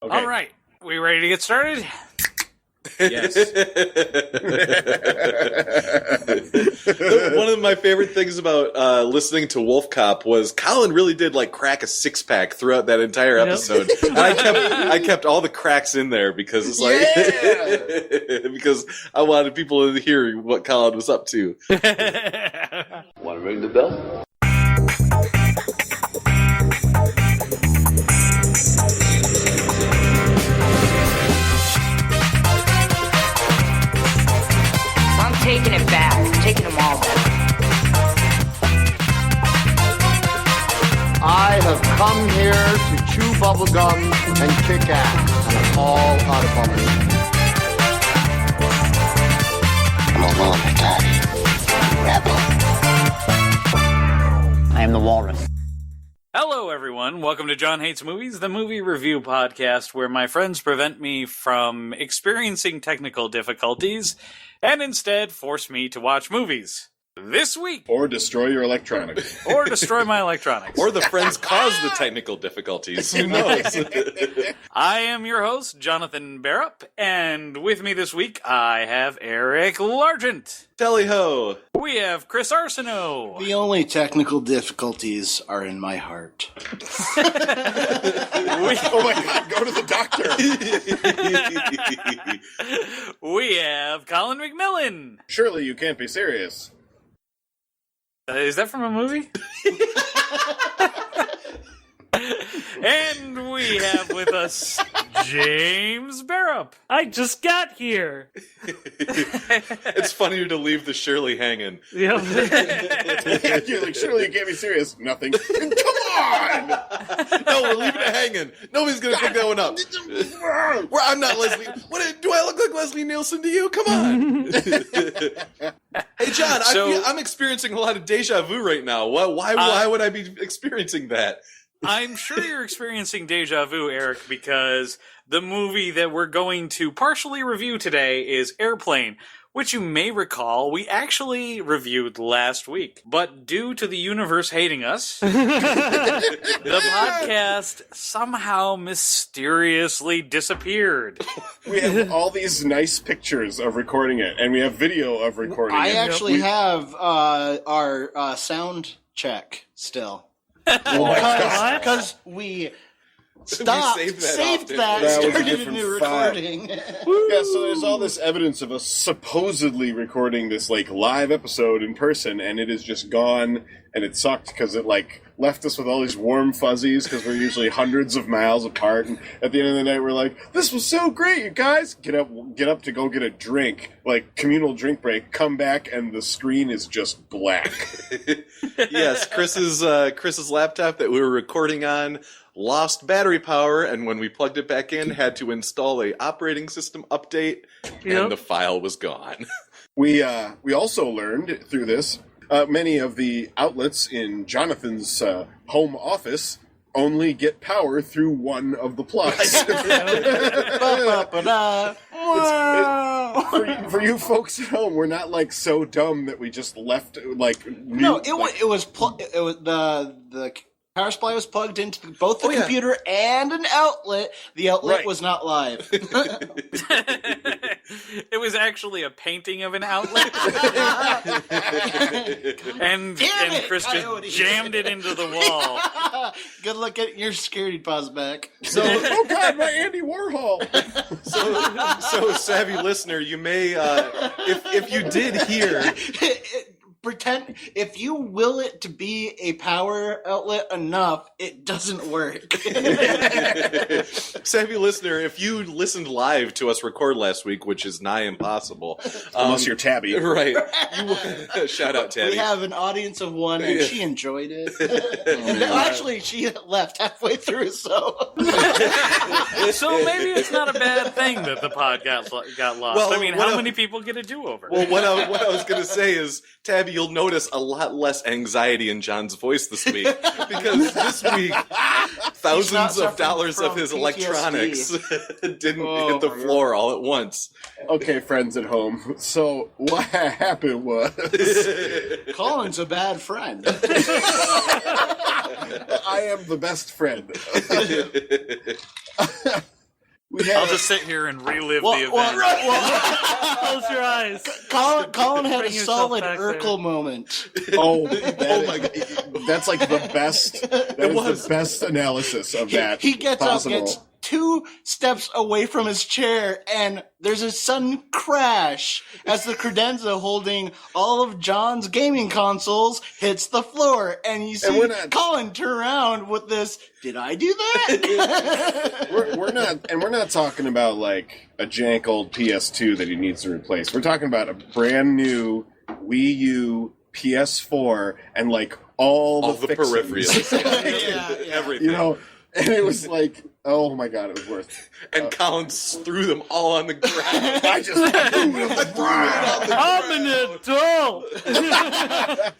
Okay. All right. We ready to get started? Yes. One of my favorite things about listening to Wolf Cop was Colin really did crack a six-pack throughout that entire episode. And I kept all the cracks in there because it's because I wanted people to hear what Colin was up to. Want to ring the bell? Taking it back, taking them all back. I have come here to chew bubblegum and kick ass, and I'm all out of bubblegum. I'm a loner, Daddy. Rebel. I am the walrus. Hello, everyone. Welcome to John Hates Movies, the movie review podcast where my friends prevent me from experiencing technical difficulties and instead force me to watch movies. This week. Or destroy your electronics. Or destroy my electronics. Or the friends cause the technical difficulties. Who knows? I am your host, Jonathan Barrup, and with me this week I have Eric Largent. Tally-ho. We have Chris Arsenault. The only technical difficulties are in my heart. Oh my god, go to the doctor! We have Colin McMillan. Surely you can't be serious. Is that from a movie? And we have with us James Barrup. I just got here. It's funnier to leave the Shirley hanging. Yep. You're like, surely you can't be serious. Nothing. Come on! No, we're leaving it hanging. Nobody's going to pick that one up. I'm not Leslie. Do I look like Leslie Nielsen to you? Come on. Hey, John, I'm experiencing a lot of deja vu right now. Why would I be experiencing that? I'm sure you're experiencing deja vu, Eric, because the movie that we're going to partially review today is Airplane, which you may recall we actually reviewed last week. But due to the universe hating us, the podcast somehow mysteriously disappeared. We have all these nice pictures of recording it, and we have video of recording it. I actually have our sound check still. Oh my god. Because we stopped, saved that, That was a started a different new file. recording. Yeah, so there's all this evidence of us supposedly recording this live episode in person, and it is just gone, and it sucked because it left us with all these warm fuzzies because we're usually hundreds of miles apart, and at the end of the night we're like, this was so great, you guys! Get up to go get a drink, communal drink break, come back, and the screen is just black. Yes, Chris's laptop that we were recording on lost battery power, and when we plugged it back in, had to install a operating system update, and the file was gone. We also learned through this, many of the outlets in Jonathan's home office only get power through one of the plugs. For you folks at home, we're not so dumb that we just left No, it was the power supply was plugged into both the computer and an outlet. The outlet was not live. It was actually a painting of an outlet. and Chris just jammed it into the wall. Good luck getting your security deposit back. So, oh god, my Andy Warhol! So savvy listener, you may, if you did hear... Pretend if you will it to be a power outlet enough, it doesn't work. Savvy listener, if you listened live to us record last week, which is nigh impossible, unless you're Tabby, right? Shout out Tabby. We have an audience of one, and she enjoyed it. Actually, she left halfway through. So maybe it's not a bad thing that the podcast got lost. Well, I mean, how many people get a do-over? Well, what I was going to say is, Tabby, you'll notice a lot less anxiety in John's voice this week, because this week, thousands of dollars of his PTSD. electronics didn't hit the floor all at once. Okay, friends at home, so what happened was... Colin's a bad friend. I am the best friend. I'll just sit here and relive the event. Close your eyes. Colin had a Bring yourself solid back Urkel moment. Oh my god, that's like the best. That was the best analysis of that. He gets possible. up, gets 2 steps away from his chair, and there's a sudden crash as the credenza holding all of John's gaming consoles hits the floor, and you see Colin turn around with this, did I do that? we're not talking about like a jank old PS2 that he needs to replace. We're talking about a brand new Wii U, PS4, and like all the peripherals. Everything. You know, and it was like, oh my god, it was worth. And Colin threw them all on the ground. I just I'm an adult.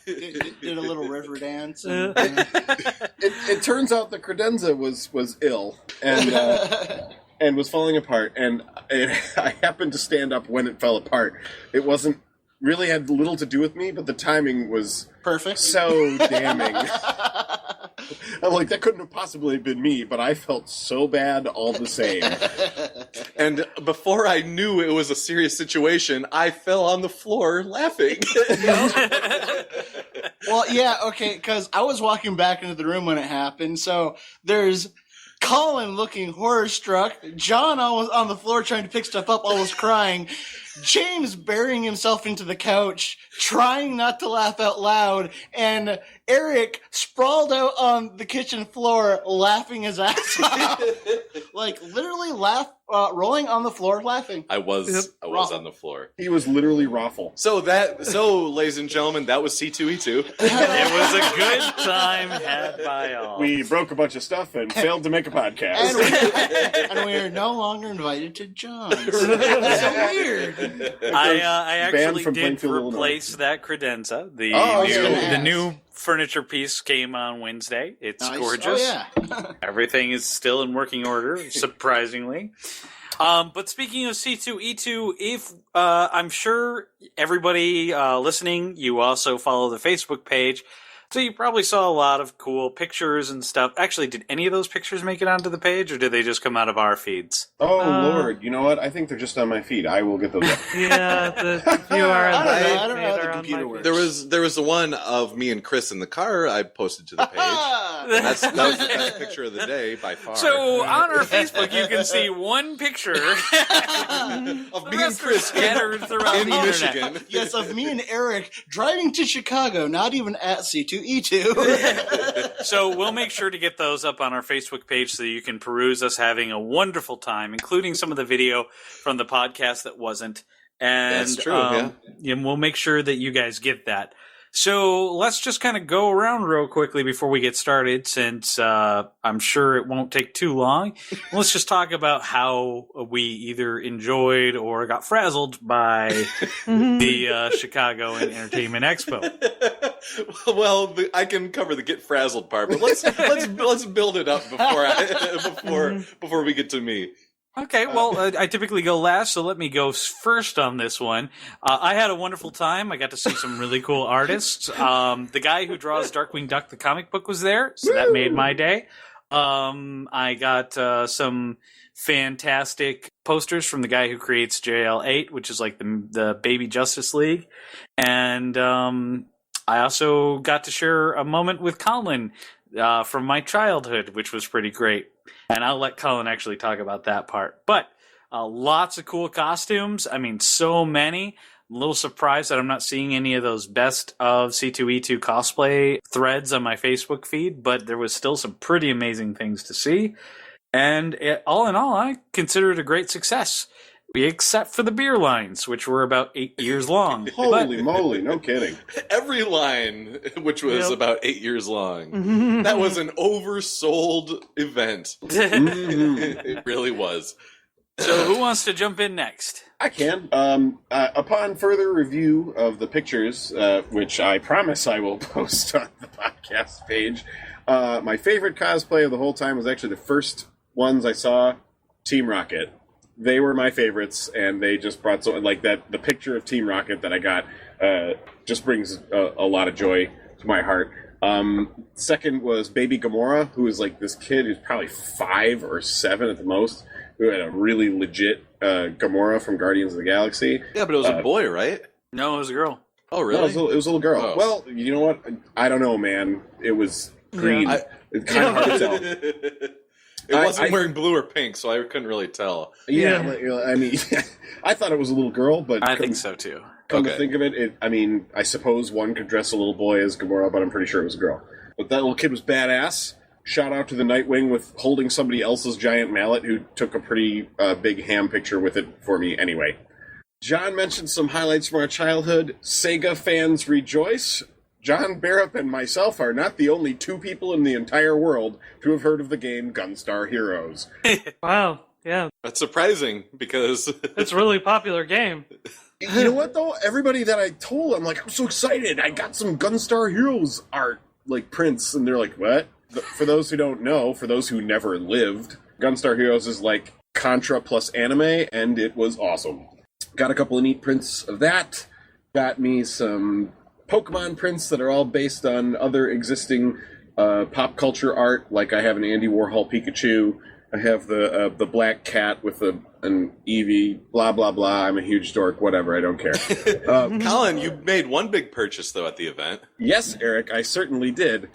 Did a little river dance. It turns out the credenza was ill and was falling apart, and I happened to stand up when it fell apart. It wasn't really had little to do with me, but the timing was perfect, so damning. I'm like, that couldn't have possibly been me, but I felt so bad all the same. And before I knew it was a serious situation, I fell on the floor laughing. Well, yeah, okay, because I was walking back into the room when it happened, so there's Colin looking horror-struck, John almost on the floor trying to pick stuff up, almost crying, James burying himself into the couch, trying not to laugh out loud, and Eric sprawled out on the kitchen floor, laughing his ass off. Like, literally rolling on the floor, laughing. I was on the floor. He was literally raffle. So, ladies and gentlemen, that was C2E2. It was a good time had by all. We broke a bunch of stuff and failed to make a podcast. And we are no longer invited to John's. That's so weird. I actually did replace that credenza. The new furniture piece came on Wednesday. It's gorgeous. Oh, yeah. Everything is still in working order, surprisingly. But speaking of C2E2, if I'm sure everybody listening, you also follow the Facebook page. So you probably saw a lot of cool pictures and stuff. Actually, did any of those pictures make it onto the page, or did they just come out of our feeds? Oh, Lord. You know what? I think they're just on my feed. I will get those up. Yeah, the few are on I don't know how the computer works. There was the one of me and Chris in the car I posted to the page. That was the best picture of the day by far. So on our Facebook, you can see one picture of me and Chris scattered throughout in the Michigan. internet. Yes, of me and Eric driving to Chicago, not even at C2E2. So we'll make sure to get those up on our Facebook page so you can peruse us having a wonderful time, including some of the video from the podcast that wasn't. And that's true, yeah. And we'll make sure that you guys get that. So let's just kind of go around real quickly before we get started, since I'm sure it won't take too long. Let's just talk about how we either enjoyed or got frazzled by the Chicago Entertainment Expo. Well, I can cover the get frazzled part, but let's build it up before we get to me. Okay, well, I typically go last, so let me go first on this one. I had a wonderful time. I got to see some really cool artists. The guy who draws Darkwing Duck, the comic book, was there, so that made my day. I got some fantastic posters from the guy who creates JL8, which is like the Baby Justice League. And I also got to share a moment with Colin from my childhood, which was pretty great. And I'll let Colin actually talk about that part. But lots of cool costumes. I mean, so many. I'm a little surprised that I'm not seeing any of those best of C2E2 cosplay threads on my Facebook feed, but there was still some pretty amazing things to see. And all in all, I consider it a great success. Except for the beer lines, which were about 8 years long. Holy moly, no kidding. Every line, which was about 8 years long. That was an oversold event. It really was. So who wants to jump in next? I can. Upon further review of the pictures, which I promise I will post on the podcast page, my favorite cosplay of the whole time was actually the first ones I saw, Team Rocket. They were my favorites, and they just brought the picture of Team Rocket that I got just brings a lot of joy to my heart. Second was Baby Gamora, who is like this kid who's probably 5 or 7 at the most, We had a really legit Gamora from Guardians of the Galaxy. Yeah, but it was a boy, right? No, it was a girl. Oh, really? No, it was a little girl. Oh. Well, you know what? I don't know, man. It was green. Yeah. It's kind of hard to tell. It wasn't wearing blue or pink, so I couldn't really tell. Yeah, I mean, I thought it was a little girl, but I think so too. Come to think of it, I mean, I suppose one could dress a little boy as Gamora, but I'm pretty sure it was a girl. But that little kid was badass. Shout out to the Nightwing with holding somebody else's giant mallet who took a pretty big ham picture with it for me anyway. John mentioned some highlights from our childhood. Sega fans rejoice. John Barrett and myself are not the only two people in the entire world to have heard of the game Gunstar Heroes. Wow. Yeah. That's surprising because It's a really popular game. You know what, though? Everybody that I told, I'm like, I'm so excited. I got some Gunstar Heroes art, like prints. And they're like, what? For those who don't know, for those who never lived, Gunstar Heroes is like Contra plus anime, and it was awesome. Got a couple of neat prints of that. Got me some Pokemon prints that are all based on other existing pop culture art. Like I have an Andy Warhol Pikachu. I have the black cat with an Eevee. Blah blah blah. I'm a huge dork. Whatever. I don't care. Colin, you made one big purchase though at the event. Yes, Eric, I certainly did,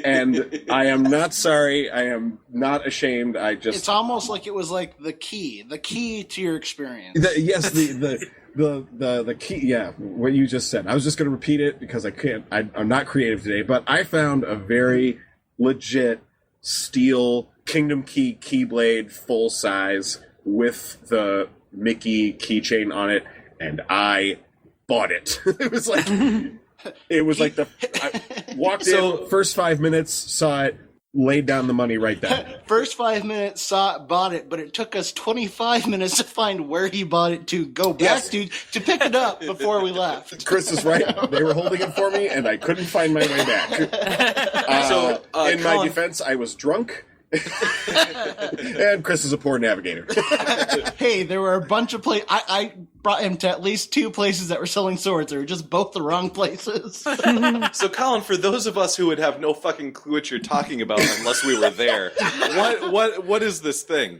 and I am not sorry. I am not ashamed. It's almost like it was like the key to your experience. The key, yeah, what you just said. I was just going to repeat it because I can't. I'm not creative today, but I found a very legit steel Kingdom Key Keyblade full size with the Mickey keychain on it, and I bought it. It was like I walked in, first 5 minutes, saw it, laid down the money right then. First 5 minutes, saw it, bought it, but it took us 25 minutes to find where he bought it to go back to pick it up before we left. Chris is right. They were holding it for me, and I couldn't find my way back. In my defense, I was drunk. And Chris is a poor navigator. Hey, there were a bunch of places. I brought him to at least 2 places that were selling swords. They were just both the wrong places. So, Colin, for those of us who would have no fucking clue what you're talking about unless we were there, what is this thing?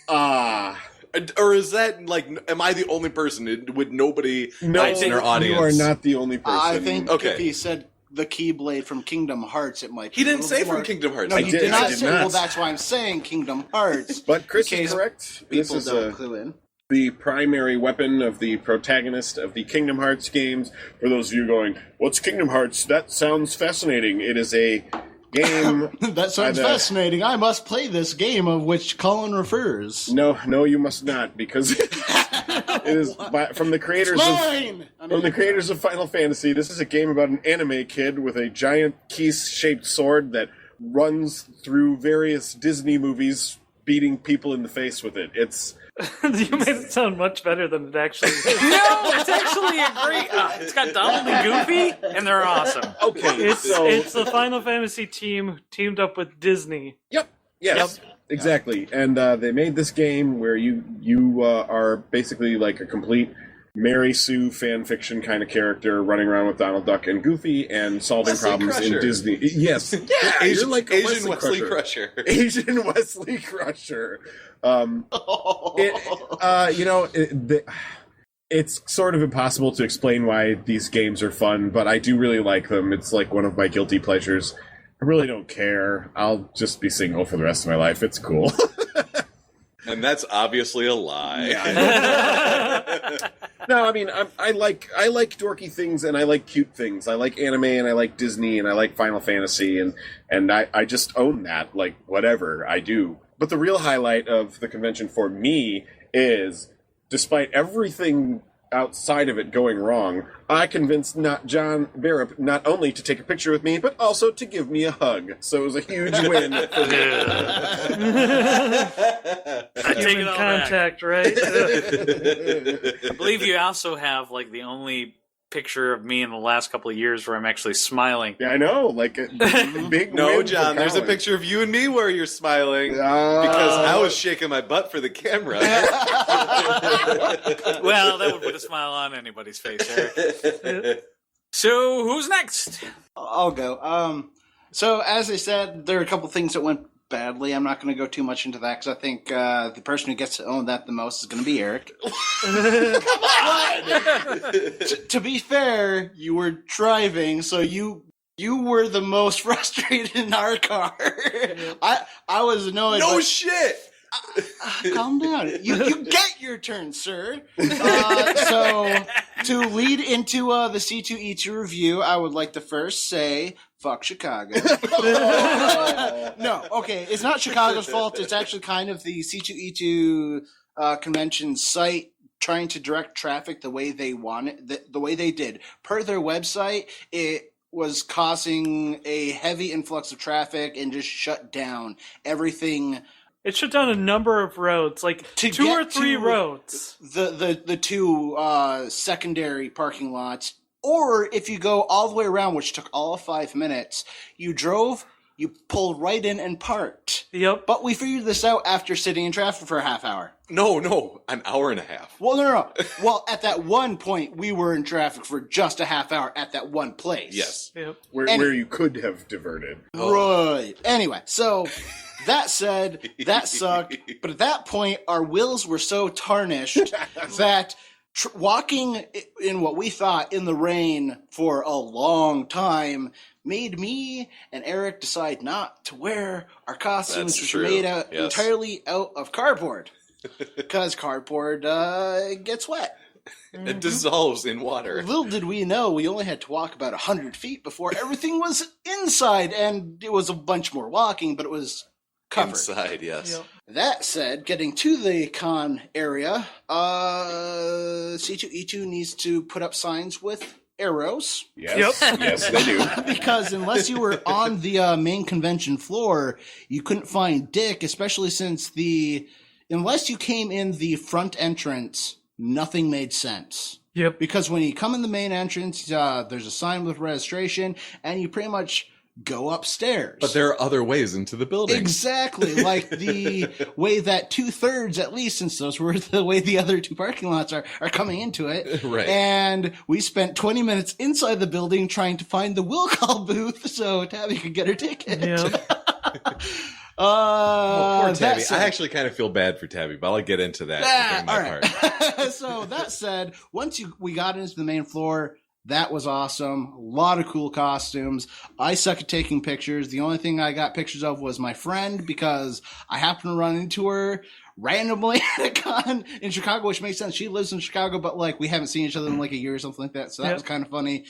Or is that, like, am I the only person? Would nobody in our audience? You are not the only person. I think if he said the Keyblade from Kingdom Hearts, it might be. He didn't say from Kingdom Hearts. No, he did not say. Not. Well, that's why I'm saying Kingdom Hearts. But Chris is correct. This People is don't clue in. the primary weapon of the protagonist of the Kingdom Hearts games. For those of you going, what's Kingdom Hearts? That sounds fascinating. It is a game. That sounds fascinating. I must play this game of which Colin refers. No, you must not, because it is from the creators of Final Fantasy. This is a game about an anime kid with a giant key-shaped sword that runs through various Disney movies, beating people in the face with it. You made it sound much better than it actually is. No, it's actually a great. It's got Donald and Goofy, and they're awesome. Okay, It's the Final Fantasy team teamed up with Disney. Yep. Yes. Yep. Exactly. And they made this game where you are basically like a complete Mary Sue fan fiction kind of character running around with Donald Duck and Goofy and solving problems in Disney. Yes. Yeah, Asian Wesley Crusher. Asian Wesley Crusher. It's sort of impossible to explain why these games are fun, but I do really like them. It's like one of my guilty pleasures. I really don't care. I'll just be single for the rest of my life. It's cool. And that's obviously a lie. Yeah. No, I mean, I like dorky things and I like cute things. I like anime and I like Disney and I like Final Fantasy and I just own that. Like, whatever, I do. But the real highlight of the convention for me is, despite everything outside of it going wrong, I convinced John Barrett not only to take a picture with me, but also to give me a hug. So it was a huge win for me. Human contact, right? I believe you also have like the only picture of me in the last couple of years where I'm actually smiling. Yeah, I know, like a big No, win John, for there's a Colin. picture of you and me where you're smiling because I was shaking my butt for the camera. Well, that would put a smile on anybody's face, Eric. So, who's next? I'll go. So, as I said, there are a couple things that went badly. I'm not going to go too much into that because I think the person who gets to own that the most is going to be Eric. Come on! To be fair, you were driving, so you were the most frustrated in our car. I was annoyed. No shit! Calm down. You get your turn, sir. So, to lead into the C2E2 review, I would like to first say, fuck Chicago. No, okay, it's not Chicago's fault. It's actually kind of the C2E2 convention site trying to direct traffic the way they want it, the way they did. Per their website, it was causing a heavy influx of traffic and just shut down everything. It shut down a number of roads, like To 2 or get 3 to roads. The two secondary parking lots, or if you go all the way around, which took all of 5 minutes, you pulled right in and parked. Yep. But we figured this out after sitting in traffic for a half hour. No, an hour and a half. Well, no. Well, at that one point, we were in traffic for just a half hour at that one place. Yes. Yep. Where you could have diverted. Right. Anyway, so that said, that sucked. But at that point, our wills were so tarnished that walking in what we thought in the rain for a long time made me and Eric decide not to wear our costumes, which were made entirely out of cardboard. Because cardboard gets wet. It dissolves in water. Little did we know, we only had to walk about 100 feet before everything was inside, and it was a bunch more walking, but it was covered. Inside, yes. Yep. That said, getting to the con area, C2E2 needs to put up signs with arrows. Yes, yes, they do. Because unless you were on the main convention floor, you couldn't find Dick, especially since unless you came in the front entrance, nothing made sense. Yep. Because when you come in the main entrance, there's a sign with registration, and you pretty much go upstairs. But there are other ways into the building. Exactly, like the way that 2/3, at least, since those were the way the other 2 parking lots are coming into it. Right. And we spent 20 minutes inside the building trying to find the will call booth so Tabby could get her ticket. Yep. Poor Tabby. I actually kind of feel bad for Tabby, but I'll get into that during my part. So that said, once we got into the main floor, that was awesome. A lot of cool costumes. I suck at taking pictures. The only thing I got pictures of was my friend because I happened to run into her randomly at a con in Chicago, which makes sense. She lives in Chicago, but like we haven't seen each other in like a year or something like that. So that was kind of funny.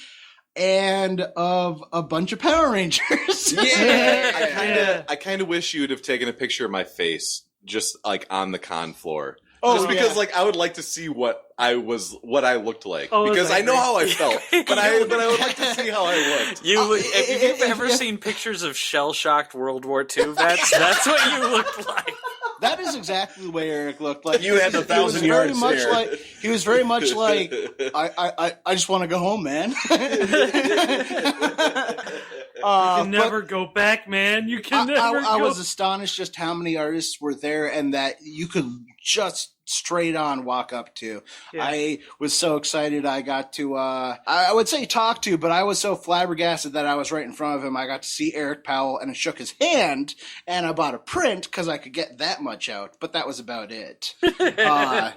And of a bunch of Power Rangers. Yeah. I kind of wish you would have taken a picture of my face just like on the con floor. Just because like I would like to see what I looked like. Because I know how I felt. But I would like to see how I looked. If you've ever seen pictures of shell-shocked World War II vets, that's what you looked like. That is exactly the way Eric looked like. You had the 1,000-yard stare. He was very much like, I just want to go home, man. You can never go back, man. You can never go. I was astonished just how many artists were there and that you could just straight on walk up to. Yeah. I was so excited I got to, I would say talk to, but I was so flabbergasted that I was right in front of him. I got to see Eric Powell and I shook his hand and I bought a print because I could get that much out, but that was about it. That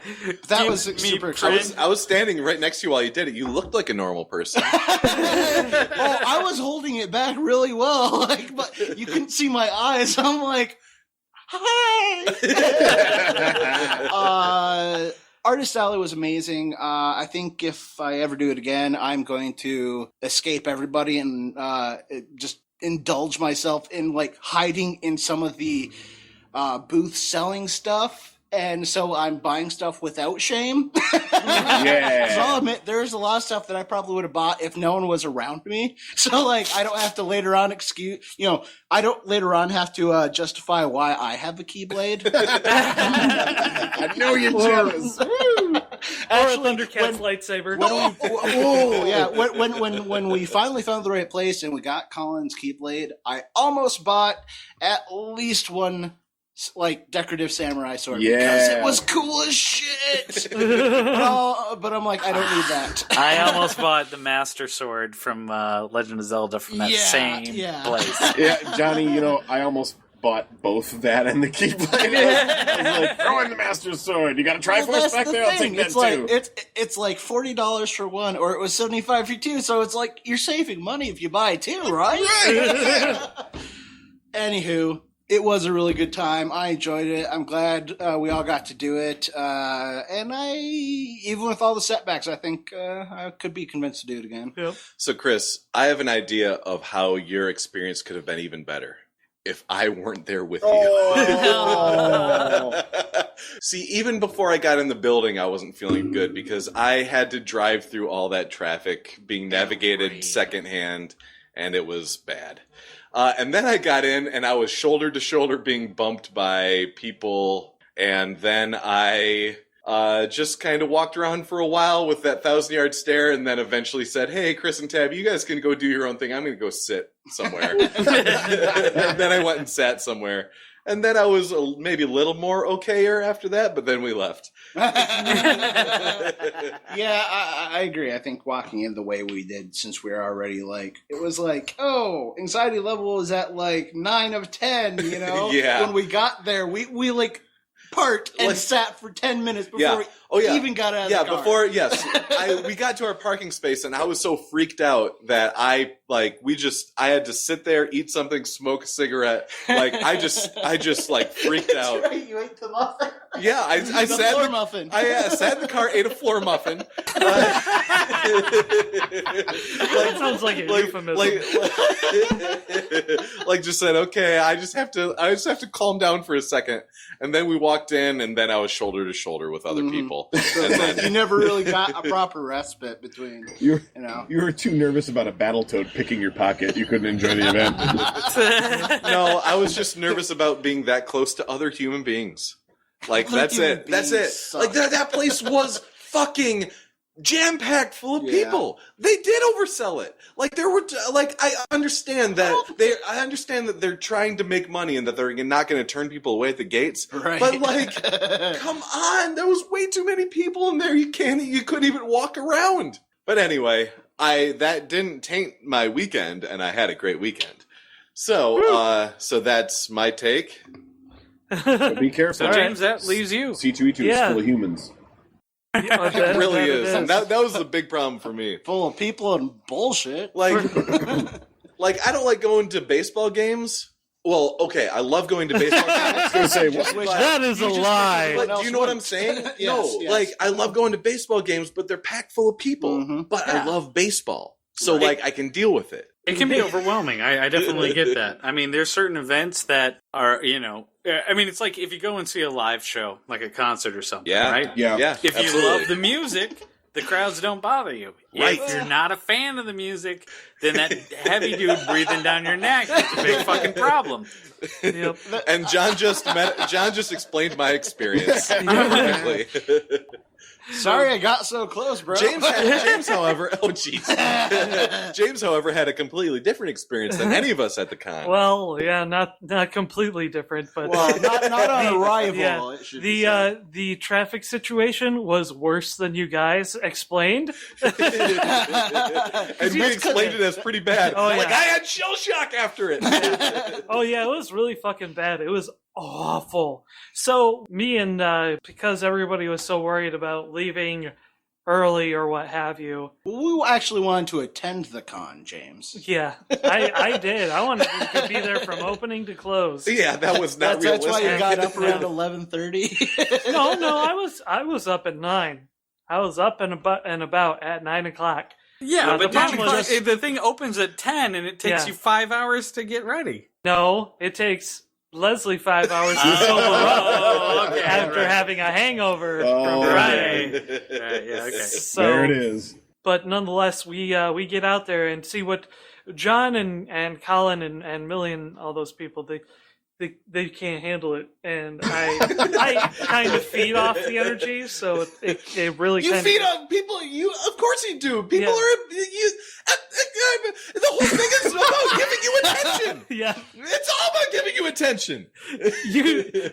was super exciting. I was standing right next to you while you did it. You looked like a normal person. I was holding it back really well, like, but you couldn't see my eyes. I'm like, hi. Artist Alley was amazing. I think if I ever do it again, I'm going to escape everybody and just indulge myself in like hiding in some of the booth selling stuff. And so I'm buying stuff without shame. Yeah. So I'll admit, there's a lot of stuff that I probably would have bought if no one was around me. So, like, I don't have to later on I don't later on have to justify why I have a Keyblade. I know you're jealous. Or a Thundercats lightsaber. When we finally found the right place and we got Colin's Keyblade, I almost bought at least one like decorative samurai sword because it was cool as shit. But I'm like, I don't need that. I almost bought the Master Sword from Legend of Zelda from that same place. Yeah, Johnny, I almost bought both that and the Keyblade. I was like, throw in the Master's Sword. You got a Triforce back there? I'll take that too. It's like $40 for one, or it was $75 for two. So it's like you're saving money if you buy two, right? Right. Anywho, it was a really good time. I enjoyed it. I'm glad we all got to do it. And even with all the setbacks, I think I could be convinced to do it again. Yep. So, Chris, I have an idea of how your experience could have been even better if I weren't there with you. Oh. See, even before I got in the building, I wasn't feeling good because I had to drive through all that traffic being navigated secondhand, and it was bad. And then I got in, and I was shoulder to shoulder being bumped by people, and then I just kind of walked around for a while with that 1,000-yard stare, and then eventually said, hey, Chris and Tab, you guys can go do your own thing. I'm going to go sit somewhere. And then I went and sat somewhere. And then I was maybe a little more okayer after that, but then we left. Yeah, I agree. I think walking in the way we did, since we were already it was like, oh, anxiety level is at 9 of 10, you know? Yeah. When we got there, we parked and sat for 10 minutes before we even got out of the car. We got to our parking space, and I was so freaked out that I had to sit there, eat something, smoke a cigarette. I just freaked out. That's right, you ate the muffin. Yeah, I sat floor muffin. I sat in the car, ate a floor muffin. That sounds like a euphemism. Just said, okay, I just have to calm down for a second. And then we walked in, and then I was shoulder to shoulder with other people. And then, you never really got a proper respite between. You were too nervous about a Battletoad picking your pocket. You couldn't enjoy the event. no, I was just nervous about being that close to other human beings. That's it. That place was fucking jam-packed full of people. They did oversell it. I understand that they're trying to make money and that they're not going to turn people away at the gates. Right. But come on, there was way too many people in there. You couldn't even walk around. But anyway, that didn't taint my weekend, and I had a great weekend. So that's my take. So be careful. So James, that leaves you. C2E2 is full of humans. It really is. And that was the big problem for me. Full of people and bullshit. I don't like going to baseball games. Well, okay, I love going to baseball games. That is a lie. But do you know what I'm saying? Yes. I love going to baseball games, but they're packed full of people. Mm-hmm. But I love baseball. So, I can deal with it. It can be overwhelming. I definitely get that. I mean, there's certain events that are, it's like if you go and see a live show, like a concert or something, right? Yeah. If you love the music, the crowds don't bother you. Right. If you're not a fan of the music, then that heavy dude breathing down your neck is a big fucking problem. Yep. And John just explained my experience perfectly. Sorry I got so close, bro. James, however, James, however, had a completely different experience than any of us at the con. Well, yeah, not completely different, but not on arrival. Yeah, the traffic situation was worse than you guys explained. And we explained it as pretty bad. Oh, yeah. I had shell shock after it. Oh yeah, it was really fucking bad. It was awful. So me and because everybody was so worried about leaving early or what have you, we actually wanted to attend the con, James. Yeah, I did. I wanted to be there from opening to close. Yeah, that was not realistic. That's why you got up around 11:30. No, I was up at 9. I was up and about at 9 o'clock. Yeah, but the thing opens at 10 and it takes you 5 hours to get ready. No, it takes Leslie 5 hours to sober up after having a hangover from Friday. Right, yeah, okay. So, there it is. But nonetheless, we get out there and see what John and Colin and Millie and all those people, they can't handle it, and I kind of feed off the energy, so it really you feed on people. Of course you do. People are The whole thing is about giving you attention. Yeah. It's all about giving you attention.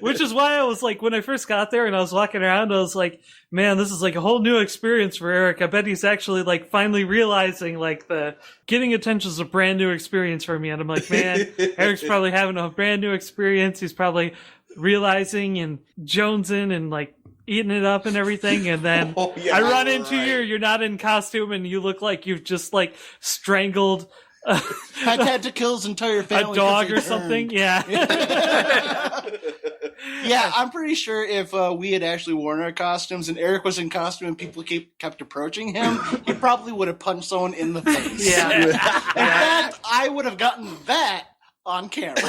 Which is why I was like, when I first got there and I was walking around, I was like, man, this is like a whole new experience for Eric. I bet he's actually like finally realizing like the getting attention is a brand new experience for me. And I'm like, man, Eric's probably having a brand new experience. He's probably realizing and jonesing and like eating it up and everything, and then I run into you're not in costume and you look like you've just like strangled had to kill his entire family, a dog or something. Yeah. Yeah, I'm pretty sure if we had actually worn our costumes and Eric was in costume and people kept approaching him, he probably would have punched someone in the face. Yeah. In fact, I would have gotten that on camera.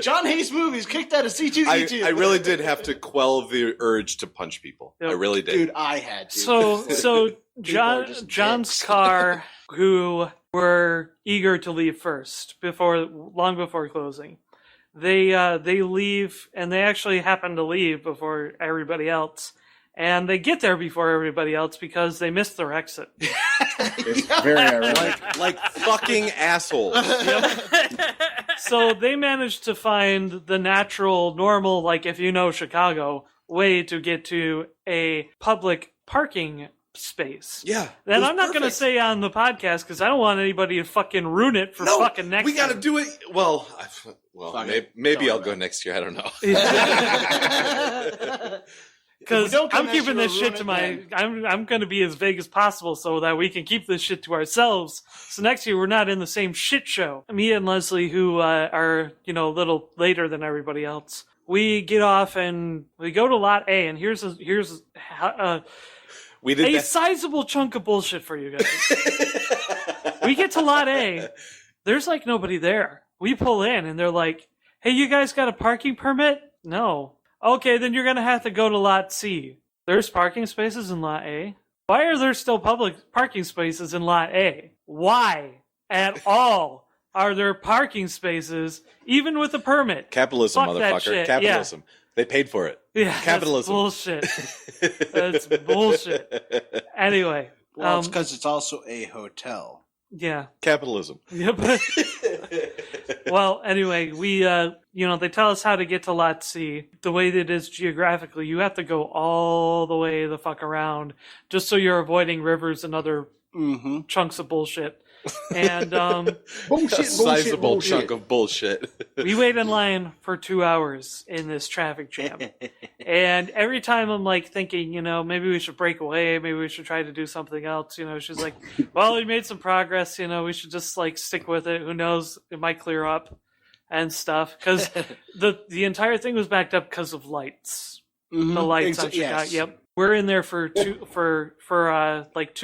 John Hayes Movies kicked out of C2E2. I really did have to quell the urge to punch people. Yep. I really did. Dude, I had to. So John's car, who were eager to leave first, long before closing, they leave, and they actually happen to leave before everybody else. And they get there before everybody else because they missed their exit. It's very ironic. Like fucking assholes. So they managed to find the natural, normal, like if you know Chicago, way to get to a public parking space. Yeah. That I'm not going to say on the podcast because I don't want anybody to fucking ruin it for fucking next we got to time. do it. Well, maybe I'll go next year. I don't know. Because I'm keeping this shit to I'm going to be as vague as possible so that we can keep this shit to ourselves. So next year we're not in the same shit show. Me and Leslie, who are a little later than everybody else, we get off and we go to Lot A, and here's a sizable chunk of bullshit for you guys. We get to Lot A, there's like nobody there. We pull in and they're like, "Hey, you guys got a parking permit?" No. Okay, then you're going to have to go to Lot C. There's parking spaces in Lot A. Why are there still public parking spaces in Lot A? Why at all are there parking spaces, even with a permit? Capitalism, Fuck that motherfucker. shit. Capitalism. Yeah. They paid for it. Yeah, capitalism. That's bullshit. That's bullshit. Anyway. Well, it's because it's also a hotel. Yeah. Capitalism. Yep. Well, anyway, we, they tell us how to get to Lot C. The way that it is geographically, you have to go all the way the fuck around just so you're avoiding rivers and other chunks of bullshit. And sizable chunk of bullshit. We wait in line for 2 hours in this traffic jam. And every time I'm like thinking, maybe we should break away, maybe we should try to do something else. She's like, well, we made some progress, we should just like stick with it. Who knows? It might clear up and stuff. Because the entire thing was backed up because of lights. Mm-hmm. The lights on Chicago. Yes. Yep. We're in there for 2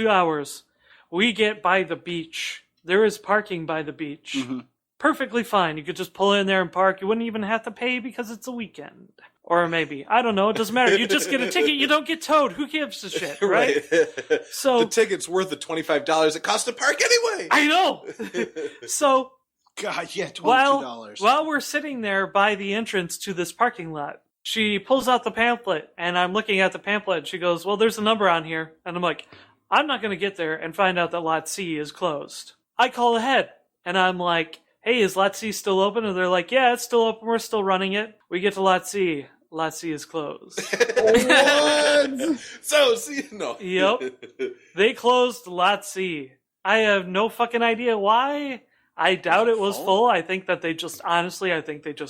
hours. We get by the beach. There is parking by the beach. Mm-hmm. Perfectly fine. You could just pull in there and park. You wouldn't even have to pay because it's a weekend. Or maybe. I don't know. It doesn't matter. You just get a ticket. You don't get towed. Who gives a shit, right? So the ticket's worth the $25 it costs to park anyway. I know. So God, yeah, $22. While we're sitting there by the entrance to this parking lot, she pulls out the pamphlet, and I'm looking at the pamphlet, and she goes, well, there's a number on here. And I'm like, I'm not going to get there and find out that Lot C is closed. I call ahead, and I'm like, hey, is Lot C still open? And they're like, yeah, it's still open. We're still running it. We get to Lot C. Lot C is closed. What? So, see, no. Yep. They closed Lot C. I have no fucking idea why. I doubt it was full. I think that they just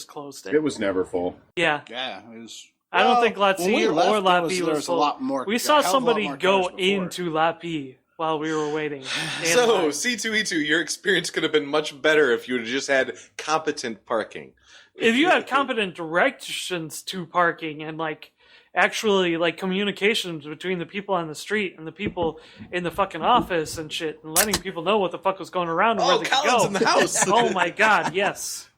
closed it. It was never full. Yeah. Yeah, it was. I don't think Lot C or Lot B was full. A lot more. We saw somebody go into Lot B while we were waiting. So, C2E2, your experience could have been much better if you had just had competent parking. If you had competent directions to parking and, actually, communications between the people on the street and the people in the fucking office and shit, and letting people know what the fuck was going around and where they could go. In the house. Oh my god, yes.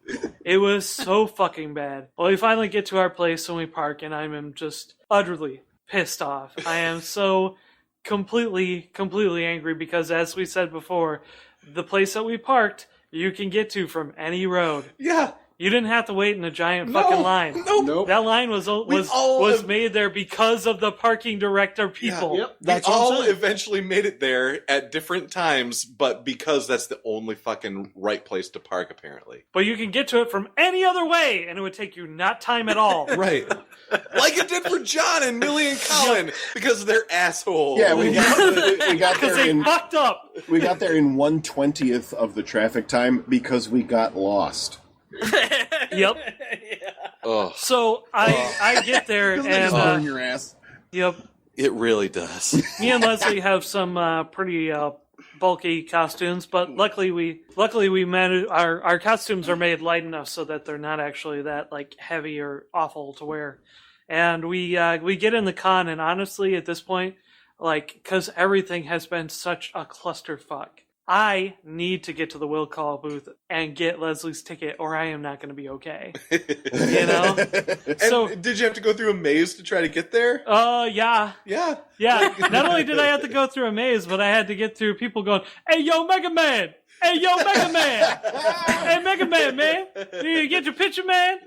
It was so fucking bad. Well, we finally get to our place and we park, and I am just utterly pissed off. I am so completely angry because, as we said before, the place that we parked, you can get to from any road. Yeah. You didn't have to wait in a giant fucking line. Nope. That line was made there because of the parking director people. Yeah. Yep, We that's what I'm all saying. eventually made it there at different times, but because that's the only fucking right place to park, apparently. But you can get to it from any other way, and it would take you not time at all. Right. Like it did for John and Millie and Colin, because they're assholes. Yeah, we got Because there they in fucked up. we got there in 1/20th of the traffic time because we got lost. Yep. Ugh, So I get there, Doesn't it just burn and your ass? yep, it really does. me and Leslie have some pretty bulky costumes, but luckily we managed. Our costumes are made light enough so that they're not actually that like heavy or awful to wear. And we get in the con, and honestly, at this point, like, because everything has been such a clusterfuck, I need to get to the will call booth and get Leslie's ticket, or I am not going to be okay. You know? And So, did you have to go through a maze to try to get there? yeah. Yeah. Yeah, not only did I have to go through a maze, but I had to get through people going, "Hey, yo, Mega Man! Hey, yo, Mega Man! Hey, Mega Man! Did you get your picture, man?"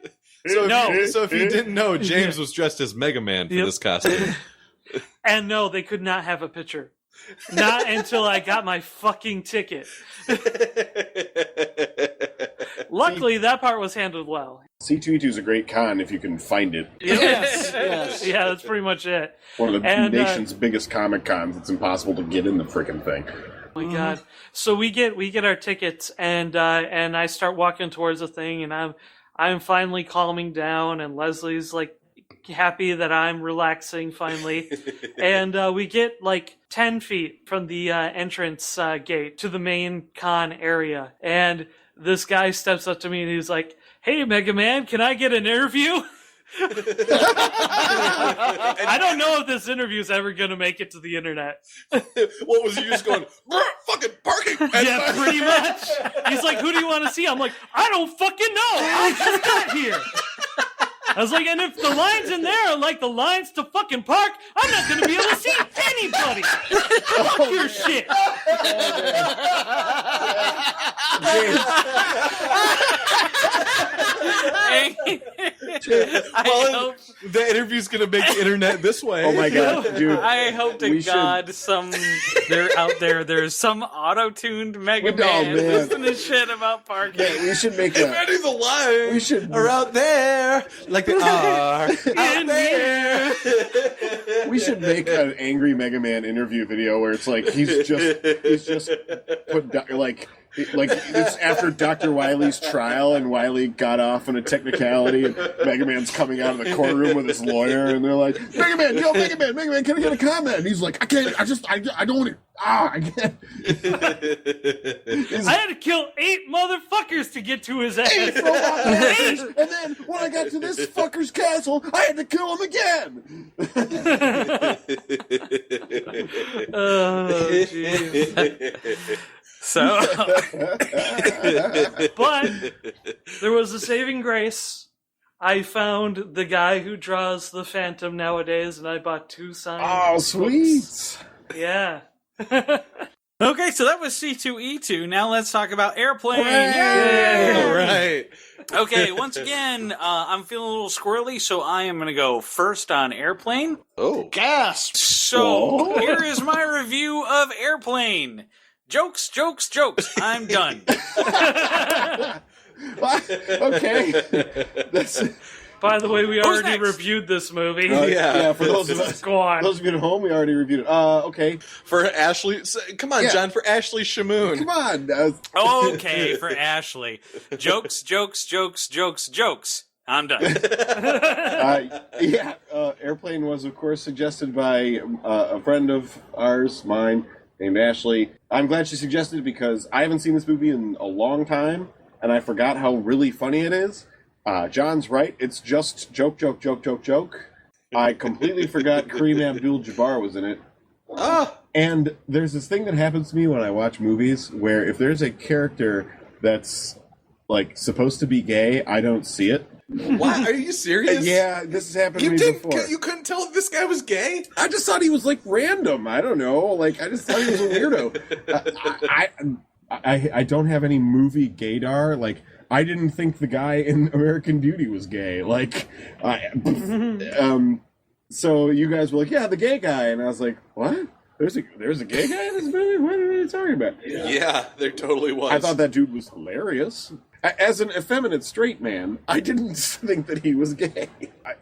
So, No. if you didn't know, James was dressed as Mega Man for Yep. this costume. And no, they could not have a picture. Not until I got my fucking ticket. Luckily, that part was handled well. C2E2 is a great con if you can find it. Yes. Yeah, that's pretty much it. One of the And, nation's biggest Comic Cons. It's impossible to get in the frickin' thing. Oh my god! So we get our tickets, and I start walking towards the thing, and I'm finally calming down, and Leslie's like happy that I'm relaxing finally, and we get like 10 feet from the entrance gate to the main con area, and this guy steps up to me and he's like, "Hey, Mega Man, can I get an interview?" I don't know if this interview is ever going to make it to the internet. What was you just going, "Bruh, fucking parking?" Yeah, pretty much. He's like, "Who do you want to see?" I'm like, "I don't fucking know. I just got here." I was like, "And if the lines in there are like the lines to fucking park, I'm not going to be able to see anybody." Fuck your shit. Well, the interview's going to make the internet this way. Oh my god, dude. I hope to We should- God there's some auto-tuned Mega Man man. listening to shit about parking. Yeah, we should make If a. any of the lines We should- are out there, like they are out there. We should make an angry Mega Man interview video where it's like he's just put like it's after Dr. Wily's trial and Wily got off on a technicality and Mega Man's coming out of the courtroom with his lawyer and they're like, Mega Man, can I get a comment? And he's like, I can't, I don't, I can't. I had to kill 8 motherfuckers to get to his ass. And then when I got to this fucker's castle, I had to kill him again. Oh, jeez. So, But there was a saving grace. I found the guy who draws the Phantom nowadays, and I bought 2 signed Oh, books. sweet. Yeah. okay, so that was C2E2. Now let's talk about Airplane. All right. Okay, once again, I'm feeling a little squirrely, so I am going to go first on Airplane. Oh. Gasp! So, here is my review of Airplane. Jokes, jokes, jokes. I'm done. Okay. By the way, we Who's already next? reviewed this movie. Yeah. For those of us, Go on. those of you at home, we already reviewed it. Okay, For Ashley, come on, Yeah. John, for Ashley Shamoon. come on. Okay, for Ashley. Jokes, jokes, jokes, jokes, jokes. I'm done. Airplane was, of course, suggested by a friend of ours, mine, named Ashley. I'm glad she suggested it because I haven't seen this movie in a long time, and I forgot how really funny it is. John's right. It's just joke, joke, joke, joke, joke. I completely forgot Kareem Abdul-Jabbar was in it. And there's this thing that happens to me when I watch movies where if there's a character that's, like, supposed to be gay, I don't see it. What? Are you serious? Yeah, this has happened You to me didn't. before. You couldn't tell if this guy was gay. I just thought he was, like, random. I don't know. Like, I just thought he was a weirdo. I don't have any movie gaydar. Like, I didn't think the guy in American Beauty was gay. Like, so you guys were like, yeah, the gay guy, and I was like, what? There's a gay guy in this movie? What are you talking about? Yeah, there totally was. I thought that dude was hilarious. As an effeminate straight man, I didn't think that he was gay.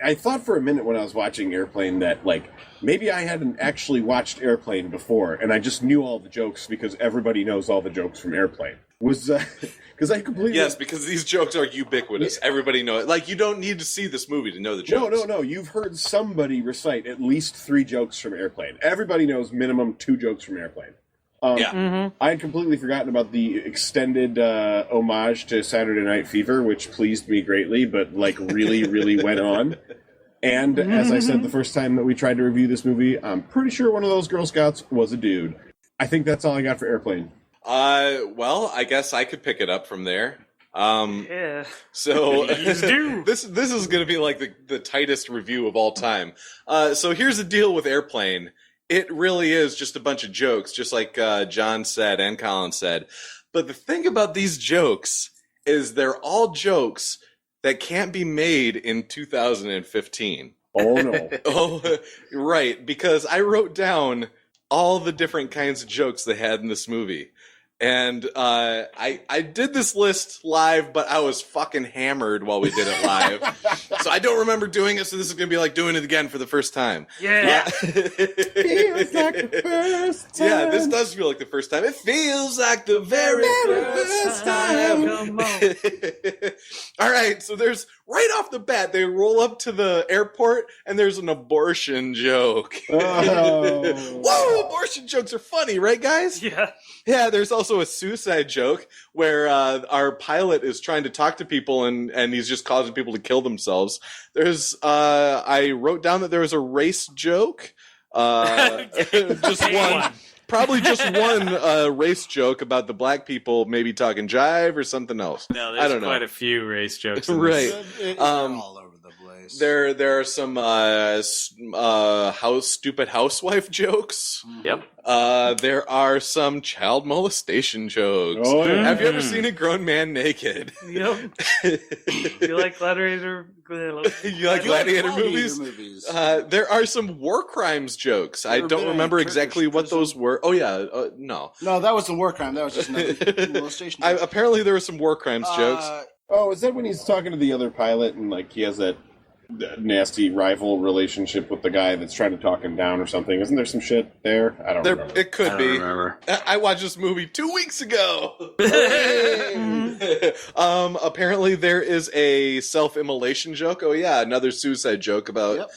I thought for a minute when I was watching Airplane that, like, maybe I hadn't actually watched Airplane before, and I just knew all the jokes because everybody knows all the jokes from Airplane. Was, because I completely... Yes, because these jokes are ubiquitous. Yeah. Everybody knows it. Like, you don't need to see this movie to know the jokes. No. You've heard somebody recite at least 3 jokes from Airplane. Everybody knows minimum 2 jokes from Airplane. I had completely forgotten about the extended homage to Saturday Night Fever, which pleased me greatly, but like really, really went on. And as I said the first time that we tried to review this movie, I'm pretty sure one of those Girl Scouts was a dude. I think that's all I got for Airplane. Well, I guess I could pick it up from there. Yeah. So this is going to be like the tightest review of all time. So here's the deal with Airplane. It really is just a bunch of jokes, just like John said and Colin said. But the thing about these jokes is they're all jokes that can't be made in 2015. Oh, no. Oh, right, because I wrote down all the different kinds of jokes they had in this movie. And I did this list live, but I was fucking hammered while we did it live. So I don't remember doing it, so this is going to be like doing it again for the first time. Yeah. Feels like the first time. Yeah, this does feel like the first time. It feels like the very first time. Come on. All right, so there's, right off the bat, they roll up to the airport, and there's an abortion joke. Oh. Whoa, abortion jokes are funny, right, guys? Yeah. Yeah, there's also a suicide joke where our pilot is trying to talk to people and he's just causing people to kill themselves. There's, I wrote down that there was a race joke. Just one. Probably just one race joke about the black people maybe talking jive or something else. No, there's quite a few race jokes. Right. They're all over the place. There are some stupid housewife jokes. Yep. There are some child molestation jokes. Oh, yeah. Have you ever seen a grown man naked? Yep. You like gladiator? You like gladiator movies? There are some war crimes jokes. I don't remember exactly what those were. Oh yeah, no. No, that was the war crime. That was just another molestation. Apparently there were some war crimes jokes. Oh, is that when he's talking to the other pilot and like he has that nasty rival relationship with the guy that's trying to talk him down or something? Isn't there some shit there? I don't remember. It could be. Remember. I watched this movie 2 weeks ago. Apparently there is a self-immolation joke. Oh yeah, another suicide joke about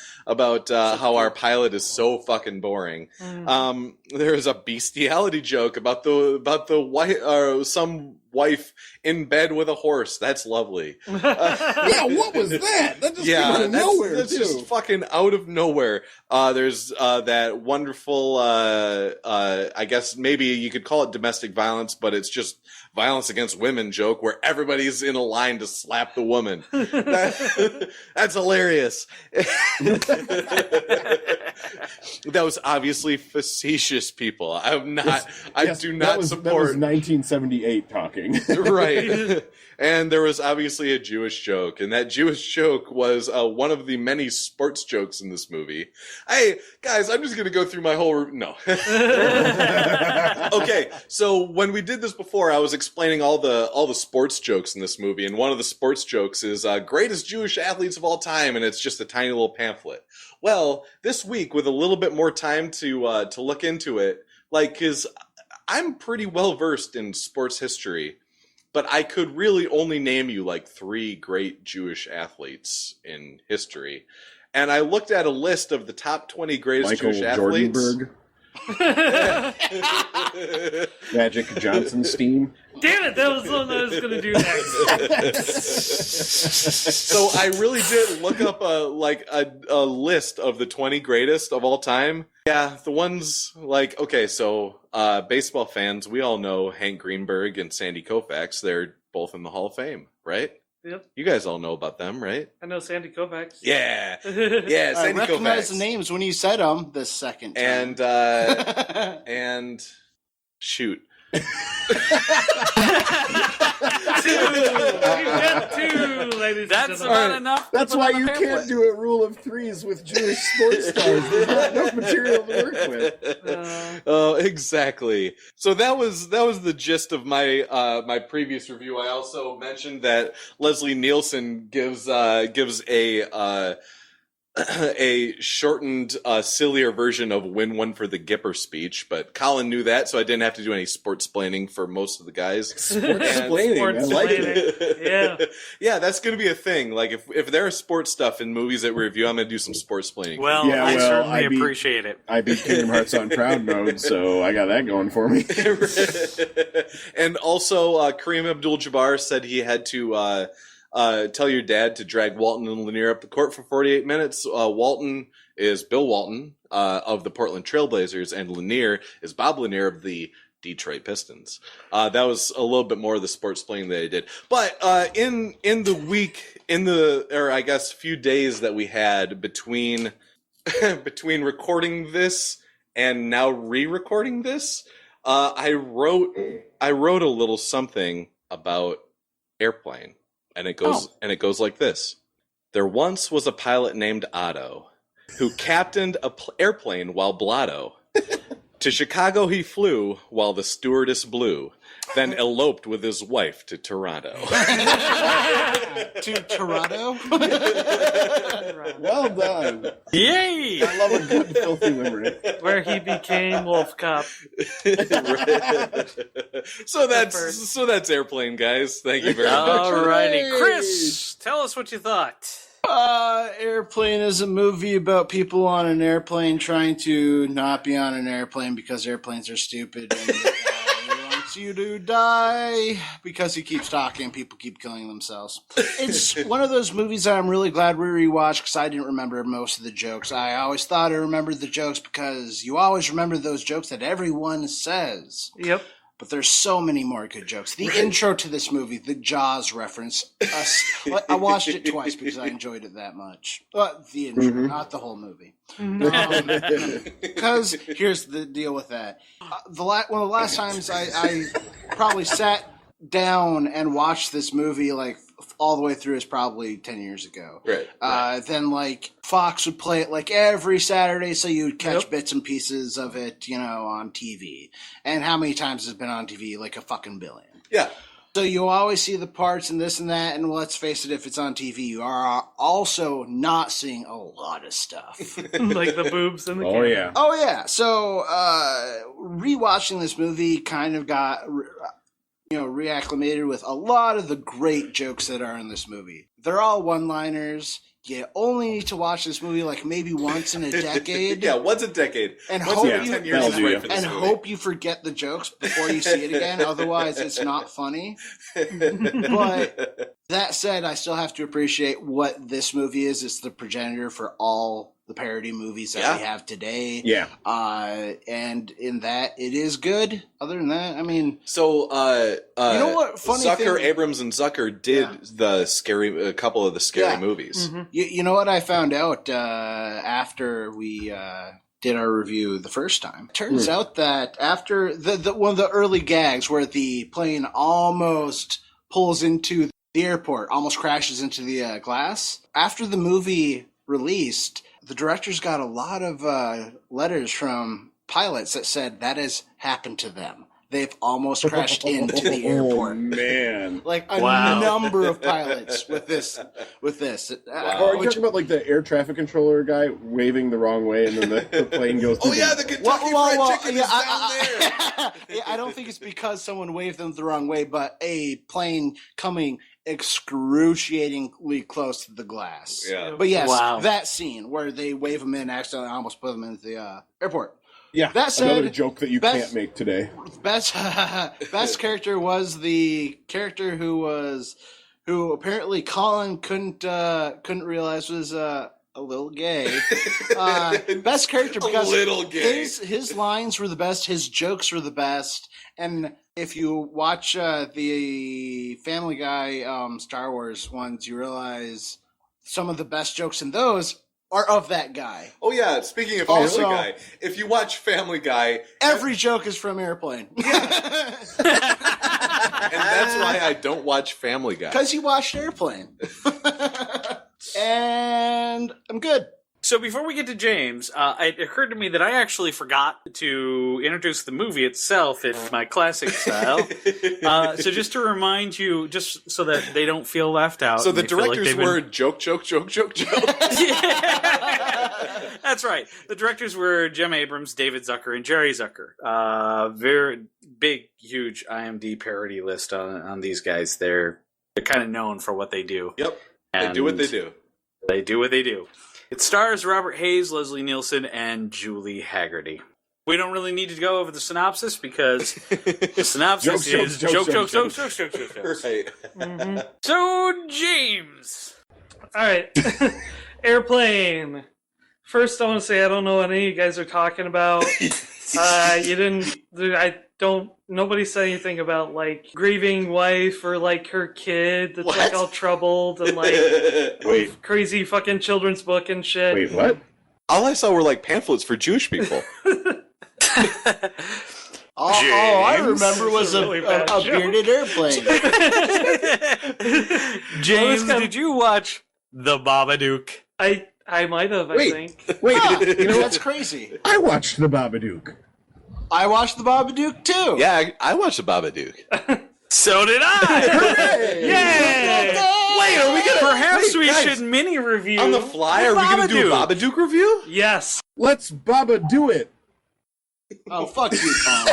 how our pilot is so fucking boring. There is a bestiality joke about the wife, some wife in bed with a horse. That's lovely. Yeah, what was that? That just came out of nowhere. That's just fucking out of nowhere. There's that wonderful, I guess maybe you could call it domestic violence, but it's just violence against women joke where everybody's in a line to slap the woman. That's hilarious. That was obviously facetious, people. I do not support. That was 1978 talking. Right. And there was obviously a Jewish joke, and that Jewish joke was one of the many sports jokes in this movie. Hey, guys, I'm just going to go through my whole... No. Okay, so when we did this before, I was explaining all the sports jokes in this movie, and one of the sports jokes is greatest Jewish athletes of all time, and it's just a tiny little pamphlet. Well, this week, with a little bit more time to look into it, like, because I'm pretty well-versed in sports history, but I could really only name you like 3 great Jewish athletes in history. And I looked at a list of the top 20 greatest Jewish athletes. Jordanberg. Magic Johnsonstein. Damn it, that was the one I was going to do next. So I really did look up a list of the 20 greatest of all time. Yeah, the ones like, okay, so baseball fans, we all know Hank Greenberg and Sandy Koufax. They're both in the Hall of Fame, right? Yep. You guys all know about them, right? I know Sandy Koufax. Yeah. Yeah, Sandy I recognize Koufax. the names when you said them the second time. And shoot. Two, ladies That's and about gentlemen. enough. That's why you can't do a rule of threes with Jewish sports stars. There's not enough material to work with. Oh, exactly. So that was the gist of my my previous review. I also mentioned that Leslie Nielsen gives a shortened, sillier version of "Win One for the Gipper" speech, but Colin knew that, so I didn't have to do any sports-splaining for most of the guys. Sports-splaining, I like it. Yeah. Yeah, that's going to be a thing. Like, if there are sports stuff in movies that we review, I'm going to do some sports-splaining. Well, Yeah, I well, certainly I beat- appreciate it. I beat Kingdom Hearts on proud mode, so I got that going for me. And also, Kareem Abdul-Jabbar said he had to tell your dad to drag Walton and Lanier up the court for 48 minutes. Walton is Bill Walton of the Portland Trailblazers, and Lanier is Bob Lanier of the Detroit Pistons. That was a little bit more of the sports playing that I did. But in the week, or I guess few days that we had between between recording this and now re-recording this, I wrote a little something about Airplane. And it goes like this. There once was a pilot named Otto who captained a airplane while blotto. To Chicago he flew while the stewardess blew, then eloped with his wife to Toronto. To Toronto? Well done. Yay! I love a good filthy limerick. Where he became Wolf Cop. So that's Airplane, guys. Thank you very much. Alrighty, Chris, tell us what you thought. Airplane is a movie about people on an airplane trying to not be on an airplane because airplanes are stupid and he wants you to die because he keeps talking and people keep killing themselves. It's one of those movies that I'm really glad we rewatched because I didn't remember most of the jokes. I always thought I remembered the jokes because you always remember those jokes that everyone says. Yep. But there's so many more good jokes. The intro to this movie, the Jaws reference, I watched it twice because I enjoyed it that much. The intro, not the whole movie. Because here's the deal with that. One of the last times I probably sat down and watched this movie like all the way through is probably 10 years ago. Right. Then like Fox would play it like every Saturday, so you'd catch bits and pieces of it, on TV. And how many times has it been on TV? Like a fucking billion. Yeah. So you always see the parts and this and that, and let's face it, if it's on TV, you are also not seeing a lot of stuff. Like the boobs and the Oh, camera. yeah. Oh yeah. So rewatching this movie kind of got reacclimated with a lot of the great jokes that are in this movie. They're all one-liners. You only need to watch this movie like maybe once in a decade. Yeah, once a decade. And once hope every you 10 years is right for this movie. hope you forget the jokes before you see it again. Otherwise, it's not funny. But that said, I still have to appreciate what this movie is. It's the progenitor for all the parody movies that we have today. Yeah. And in that, it is good. Other than that, I mean... So, you know what? Funny Zucker, thing, Abrams, and Zucker did a couple of the scary movies. Mm-hmm. You know what I found out after we did our review the first time? Turns out that after the one of the early gags where the plane almost pulls into the airport, almost crashes into the glass, after the movie released, the directors got a lot of letters from pilots that said that has happened to them. They've almost crashed into the airport. Oh, man. Like a number of pilots with this. Or are you talking about like the air traffic controller guy waving the wrong way and then the plane goes through the Kentucky Fried Chicken is down there. Yeah, I don't think it's because someone waved them the wrong way, but a plane coming excruciatingly close to the glass. Yeah. But yes, that scene where they wave them in, accidentally almost put them into the airport. Yeah, that said, another joke that you can't make today. Best character was the character who apparently Colin couldn't realize was a little gay. Best character because a little gay. His lines were the best, his jokes were the best, and if you watch the Family Guy Star Wars ones, you realize some of the best jokes in those are of that guy. Oh yeah, speaking of Also- Family Guy, if you watch Family Guy, Every joke is from Airplane. and that's why I don't watch Family Guy. Because you watched Airplane. And I'm good. So before we get to James, it occurred to me that I actually forgot to introduce the movie itself in my classic style. So just to remind you, just so that they don't feel left out. So the and they feel like directors they've been- were joke. That's right. The directors were Jem Abrams, David Zucker, and Jerry Zucker. Very big, huge IMDb parody list on these guys. They're kind of known for what they do. Yep, they do what they do. They do what they do. It stars Robert Hayes, Leslie Nielsen, and Julie Haggerty. We don't really need to go over the synopsis because the synopsis is jokes. Right. Mm-hmm. So, James. All right. Airplane. First, I want to say I don't know what any of you guys are talking about. Nobody said anything about, like, grieving wife or, like, her kid that's, like, all troubled and, like, Wait. crazy fucking children's book and shit. Wait, what? All I saw were like pamphlets for Jewish people. All I James? remember was a Really bad joke. bearded airplane. James, did you watch The Babadook? I might have, I think. Wait, You know, that's crazy. I watched The Babadook. I watched The Babadook, too. Yeah, I watched the Babadook. So did I! Yay! Wait, are we gonna? Perhaps wait, we guys, should mini review on the fly. Are we gonna do a Babadook review? Yes. Let's Baba do it. Oh, fuck you, Tom.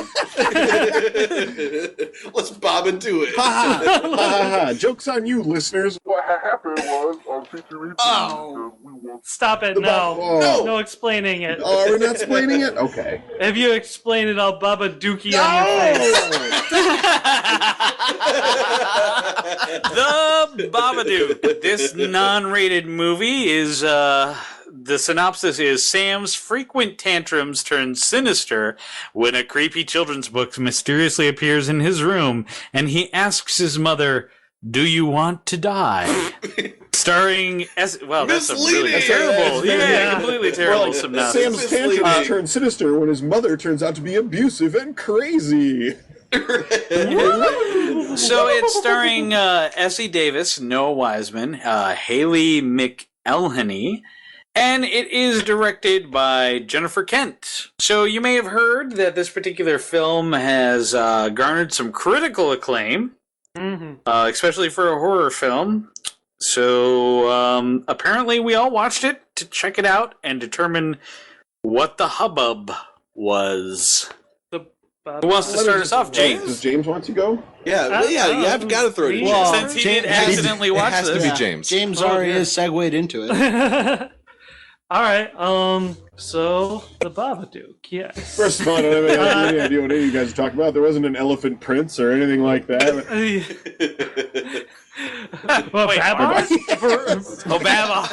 Let's Baba do it. Ha ha ha ha. Joke's on you, listeners. What happened was on C2E2, Oh. we want Stop it, The no. Baba- No explaining it. Oh, we're not explaining it? Okay. If you explain it, I'll Baba Dookie on your face. The Babadook. This non-rated movie is, the synopsis is Sam's frequent tantrums turn sinister when a creepy children's book mysteriously appears in his room and he asks his mother, "Do you want to die?" Starring that's a really Misleading. terrible, Yeah. completely terrible synopsis. Sam's tantrums turn sinister when his mother turns out to be abusive and crazy. So it's starring Essie Davis, Noah Wiseman, Haley McElhenney, and it is directed by Jennifer Kent. So you may have heard that this particular film has garnered some critical acclaim, especially for a horror film. So apparently we all watched it to check it out and determine what the hubbub was. Who wants to start us off, James? Does James want to go? Yeah, you have got to throw it in. Well, Since he did accidentally watch it has this. to be James. James Oh, already dear. is segued into it. All right. So the Babadook. Yes. First of all, I don't have any idea what any of you guys are talking about. There wasn't an elephant prince or anything like that. Well, Wait, Babar? Oh, Babar.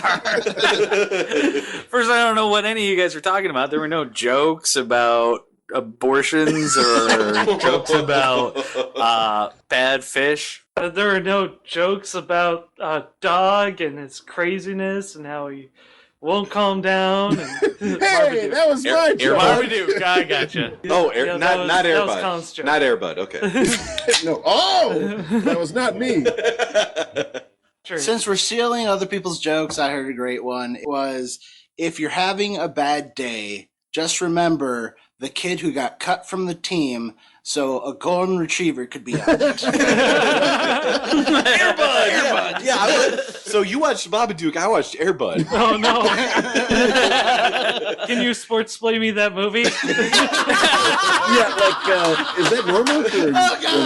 First, I don't know what any of you guys were talking about. There were no jokes about abortions or jokes about bad fish. There are no jokes about a dog and his craziness and how he won't calm down. And Hey, that was my joke. Babadook, I gotcha. Oh, Yeah, not that was Airbud. Colin's joke. Not Airbud. Okay. No. Oh, that was not me. Sure. Since we're stealing other people's jokes, I heard a great one. It was, if you're having a bad day, just remember the kid who got cut from the team so a golden retriever could be on it. Airbud. Yeah. So you watched Babadook. I watched Airbud. Oh no! Can you sports play me that movie? Yeah, like, is that normal for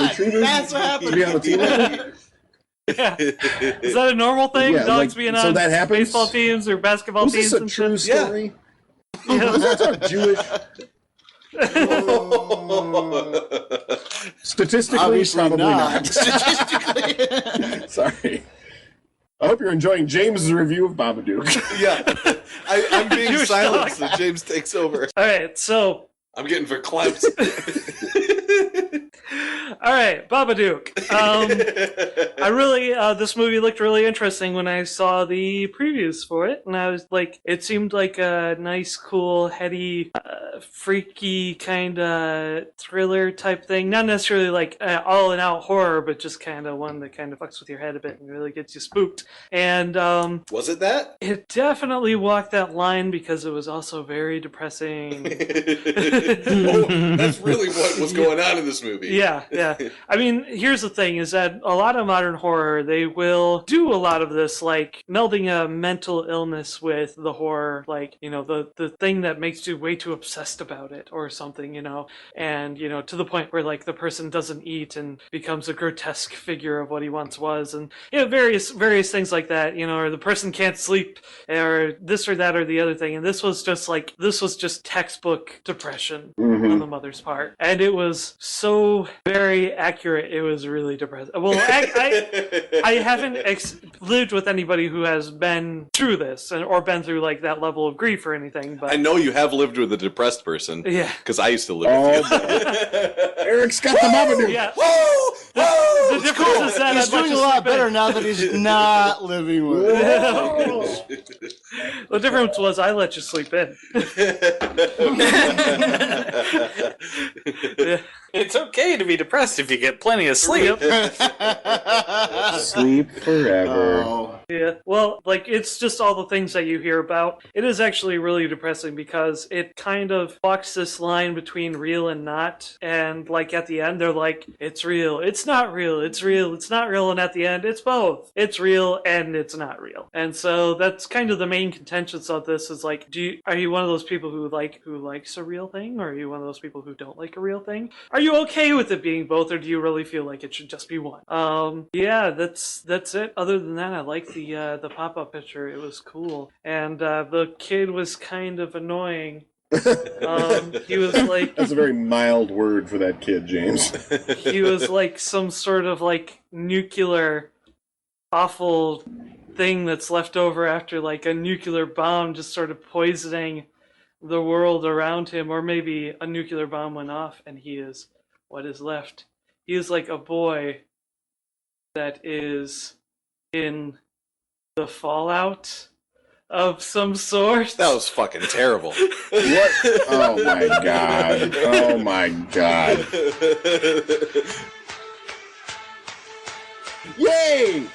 retrievers That's what happened. to be on the team? Yeah. Is that a normal thing? Yeah, Dogs like, being so on that happens? baseball teams or basketball Was teams this a and true shit? story? Was that talk Jewish? Statistically, Obviously probably not. not. Statistically. Sorry. I hope you're enjoying James' review of Babadook. Yeah. I'm being Jewish silenced, dog. so James takes over. All right, so I'm getting verklempt. All right, Babadook. I really, this movie looked really interesting when I saw the previews for it, and I was like, it seemed like a nice, cool, heady, freaky kind of thriller type thing. Not necessarily like all and out horror, but just kind of one that kind of fucks with your head a bit and really gets you spooked. And was it that? It definitely walked that line because it was also very depressing. Oh, that's really what was going on in this movie. Yeah. I mean, here's the thing, is that a lot of modern horror, they will do a lot of this, like, melding a mental illness with the horror, like, you know, the thing that makes you way too obsessed about it or something, you know, and, you know, to the point where, like, the person doesn't eat and becomes a grotesque figure of what he once was, and, you know, various things like that, you know, or the person can't sleep, or this or that or the other thing, and this was just textbook depression on the mother's part, and it was so very accurate. It was really depressing. Well, I haven't lived with anybody who has been through this or been through like that level of grief or anything. But I know you have lived with a depressed person. Yeah, because I used to live with you. Eric's got the Babadook. Yeah. Whoa! The difference is that he's doing a lot better now that he's not living with it. The difference was I let you sleep in. Yeah. It's okay to be depressed if you get plenty of sleep. Sleep forever. Oh. Yeah, well, like, it's just all the things that you hear about. It is actually really depressing because it kind of walks this line between real and not, and, like, at the end, they're like, it's real, it's not real, it's real, it's not real, and at the end, it's both. It's real, and it's not real. And so that's kind of the main contentions of this, is like, are you one of those people who likes a real thing, or are you one of those people who don't like a real thing? Are you okay with it being both, or do you really feel like it should just be one? Yeah, that's it. Other than that, I like the pop-up picture. It was cool, and the kid was kind of annoying. He was like, that's a very mild word for that kid, James. He was like some sort of like nuclear awful thing that's left over after like a nuclear bomb just sort of poisoning the world around him, or maybe a nuclear bomb went off and he is what is left. He is like a boy that is in the fallout of some sort. That was fucking terrible. What? Oh my god. Oh my god. Yay!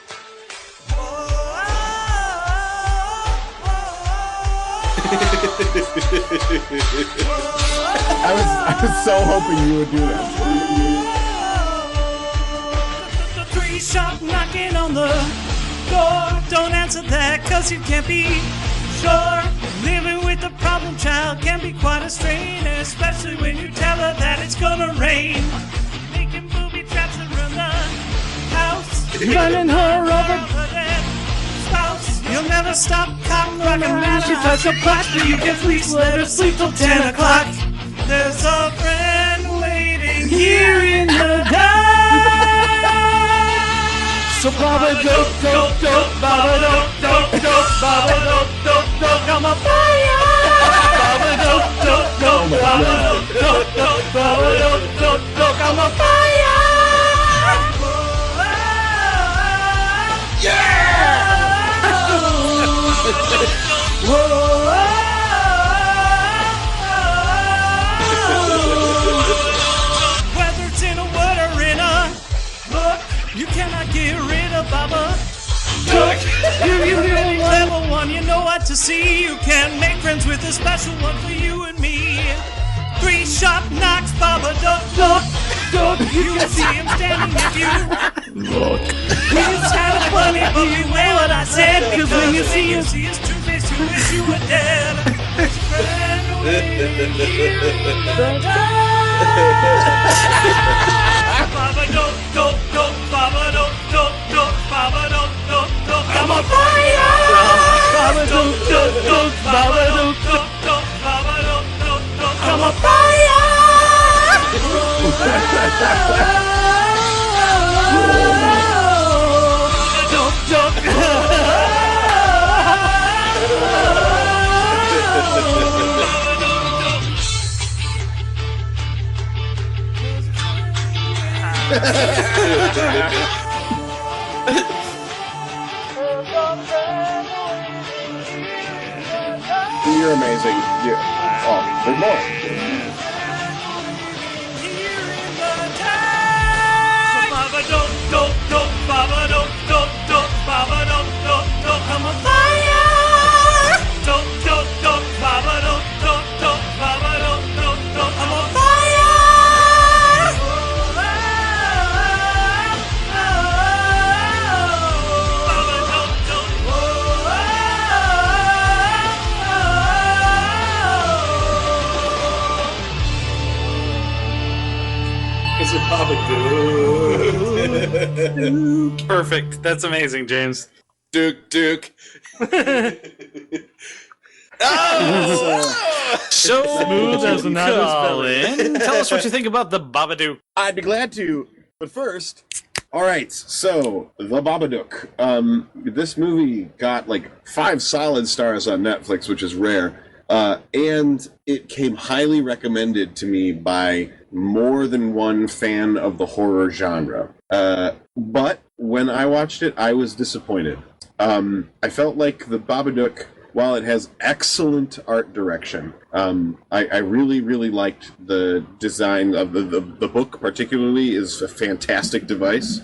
I was so hoping you would do that. Three shot knocking on the door. Don't answer that, cause you can't be sure. Living with a problem child can be quite a strain, especially when you tell her that it's gonna rain. Making booby traps around the house, running her over spouse. You'll never stop cock rocking around. She touch a pot, but you can please let her sleep till 10 o'clock. There's a friend waiting here in the dark. So Baba dope, Baba dope, Baba dope, I'm a fire. Baba dope, Baba dope, Baba dope, I'm a fire. Yeah! Whether it's in a word or in a look, you cannot get rid of Baba Duck. You're the only clever one, you know what to see. You can make friends with a special one for you and me. 3 shot knocks, Baba Duck, Duck, Duck. You can see him standing if you look. He's kind of funny, but you know what I said. Because when you see his true face, you wish you were dead. Friend waiting here in the dark. Baba dope, dope, dope, Baba dope, dope, dope, Baba dope, dope, dope. I'm a fire. Baba dope, dope, dope, Baba dope, dope, dope, Baba dope, dope, dope. I'm a fire. Dope, dope. You're amazing. Oh, there's more. I'm on fire. I'm on Is it Babadook? Perfect. That's amazing, James. Duke. So Smooth as an Colin, tell us what you think about the Babadook. I'd be glad to, but first, all right. So the Babadook. This movie got like 5 solid stars on Netflix, which is rare, and it came highly recommended to me by more than one fan of the horror genre. But when I watched it, I was disappointed. I felt like the Babadook, while it has excellent art direction, I really, really liked the design of the book. Particularly, is a fantastic device.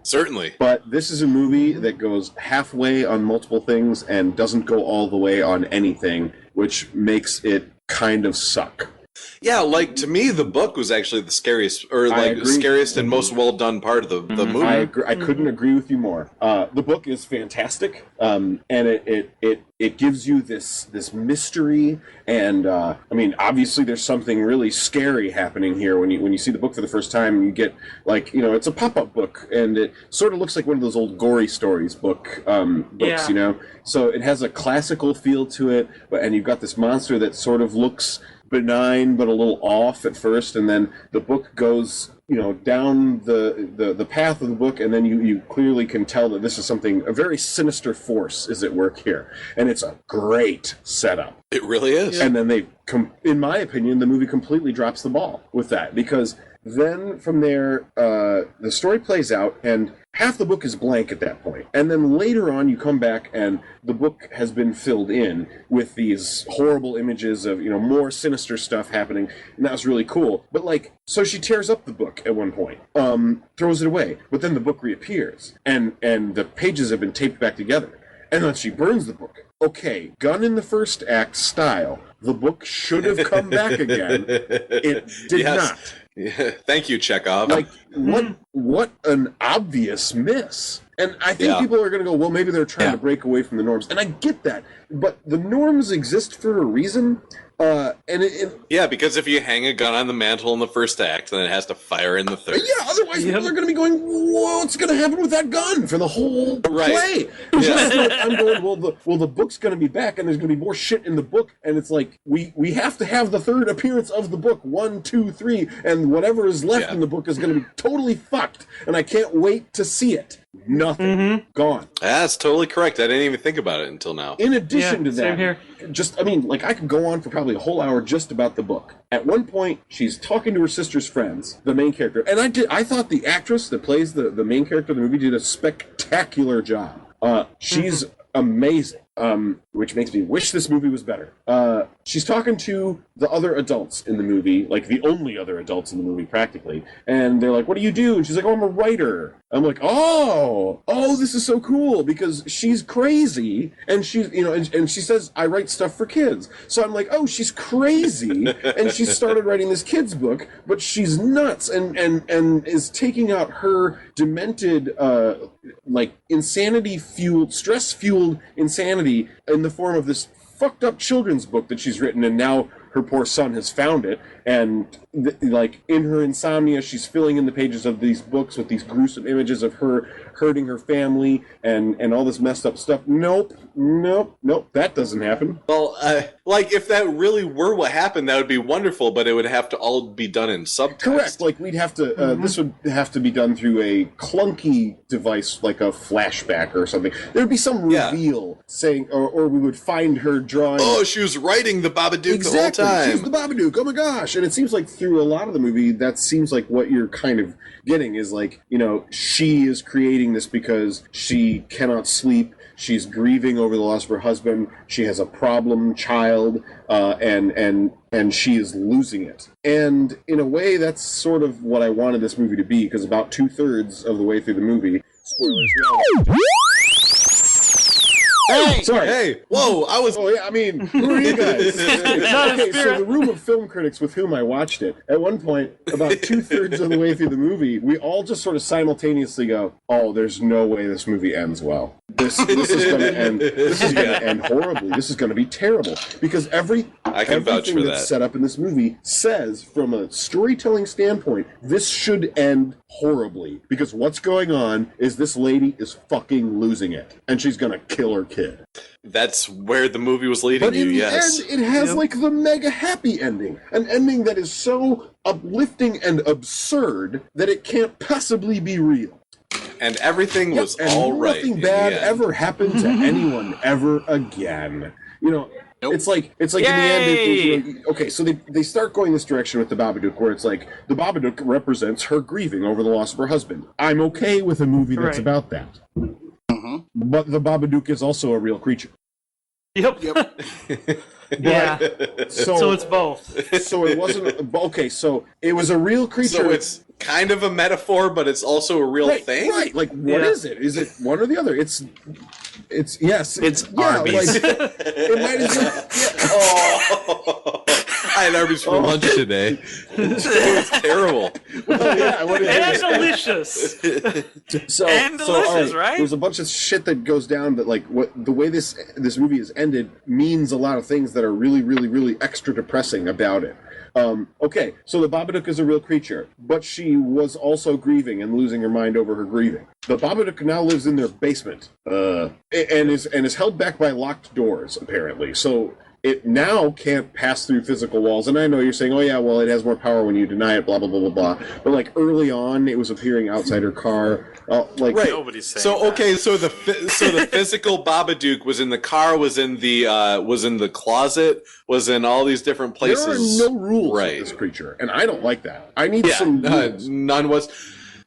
Certainly. But this is a movie that goes halfway on multiple things and doesn't go all the way on anything, which makes it kind of suck. Yeah, like, to me, the book was actually the scariest, or like scariest and most well done part of the movie. I agree. I couldn't agree with you more. The book is fantastic, and it gives you this mystery, and I mean, obviously, there's something really scary happening here when you see the book for the first time. You get it's a pop-up book, and it sort of looks like one of those old gory stories books, So it has a classical feel to it, and you've got this monster that sort of looks benign but a little off at first, and then the book goes down the path of the book, and then you clearly can tell that this is a very sinister force is at work here, and it's a great setup. It really is. And then in my opinion, the movie completely drops the ball with that, because then from there the story plays out, and half the book is blank at that point. And then later on, you come back, and the book has been filled in with these horrible images of, more sinister stuff happening, and that was really cool. But, so she tears up the book at one point, throws it away, but then the book reappears, and the pages have been taped back together. And then she burns the book. Okay, Gun in the First Act style, the book should have come back again. It did not. Yeah. Thank you, Chekhov. What an obvious miss. And I think people are going to go, well, maybe they're trying to break away from the norms. And I get that. But the norms exist for a reason. Because if you hang a gun on the mantle in the first act, then it has to fire in the third. Yeah, otherwise people are going to be going, what's going to happen with that gun for the whole play? I'm going, well, the book's going to be back, and there's going to be more shit in the book, and it's like, we have to have the third appearance of the book, 1, 2, 3, and whatever is left in the book is going to be totally fucked, and I can't wait to see it. Nothing. Gone. That's totally correct. I didn't even think about it until now. In addition to that, same here. I could go on for probably a whole hour just about the book. At one point, she's talking to her sister's friends, the main character, and I thought the actress that plays the main character of the movie did a spectacular job. She's amazing. Which makes me wish this movie was better. She's talking to the other adults in the movie, like the only other adults in the movie, practically. And they're like, what do you do? And she's like, oh, I'm a writer. I'm like, oh, this is so cool, because she's crazy. And she's, and she says, I write stuff for kids. So I'm like, oh, she's crazy. And she started writing this kid's book, but she's nuts and is taking out her demented, insanity-fueled, stress-fueled insanity in the form of this fucked up children's book that she's written, and now her poor son has found it, and in her insomnia, she's filling in the pages of these books with these gruesome images of her hurting her family and all this messed up stuff. Nope, that doesn't happen. Well, if that really were what happened, that would be wonderful, but it would have to all be done in subtext. Correct. We'd have to, this would have to be done through a clunky device, like a flashback or something. There would be some reveal saying, or we would find her drawing. Oh, she was writing the Babadook the whole time. She's the Babadook. Oh my gosh! And it seems like through a lot of the movie, that seems like what you're kind of getting is like, she is creating this because she cannot sleep. She's grieving over the loss of her husband. She has a problem child, and she is losing it. And in a way, that's sort of what I wanted this movie to be, because about 2/3 of the way through the movie, spoilers. Hey! Sorry. Hey, whoa! Oh yeah, I mean, who are you guys? Okay, so the room of film critics with whom I watched it, at one point, about 2/3 of the way through the movie, we all just sort of simultaneously go, "Oh, there's no way this movie ends well. This is going to end. This is going to end horribly. This is going to be terrible." Because everything that's set up in this movie says, from a storytelling standpoint, this should end horribly. Because what's going on is this lady is fucking losing it, and she's going to kill her kid. That's where the movie was leading you, yes. But in the end, it has like the mega happy ending. An ending that is so uplifting and absurd that it can't possibly be real. And everything was all right. Nothing bad ever happened to anyone ever again. Nope. It's like in the end. Okay, so they start going this direction with the Babadook, where it's like the Babadook represents her grieving over the loss of her husband. I'm okay with a movie that's about that. Mm-hmm. But the Babadook is also a real creature. Yep. Yeah. So it's both. So it wasn't okay. So it was a real creature. So it's kind of a metaphor, but it's also a real thing. Right? Like, what is it? Is it one or the other? It's yes. It's Arby's. It might as well. I had Arby's for lunch today. It was terrible. And delicious. And delicious, right? There's a bunch of shit that goes down that, like, the way this movie is ended means a lot of things that are really, really, really extra depressing about it. Okay, so the Babadook is a real creature, but she was also grieving and losing her mind over her grieving. The Babadook now lives in their basement, and is held back by locked doors, apparently. So it now can't pass through physical walls. And I know you're saying, oh yeah, well, it has more power when you deny it, blah, blah, blah, blah, blah. But, like, early on, it was appearing outside her car. Right. Nobody's saying so, okay, so the physical Babadook was in the car, was in the closet, was in all these different places. There are no rules with this creature, and I don't like that. I need some rules. None was.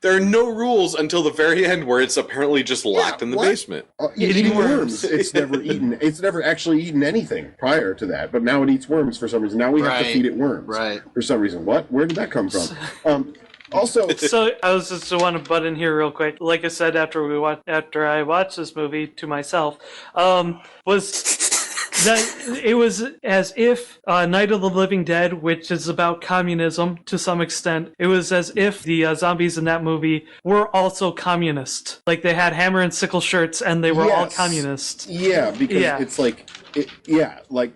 There are no rules until the very end, where it's apparently just locked in the basement. Eating worms. It's never eaten. It's never actually eaten anything prior to that, but now it eats worms for some reason. Now we have to feed it worms for some reason. What? Where did that come from? Also, so I was just want to butt in here real quick. Like I said, after I watched this movie to myself, was that it was as if Night of the Living Dead, which is about communism to some extent, it was as if the zombies in that movie were also communist. Like, they had hammer and sickle shirts, and they were all communist. Yeah, because it's like.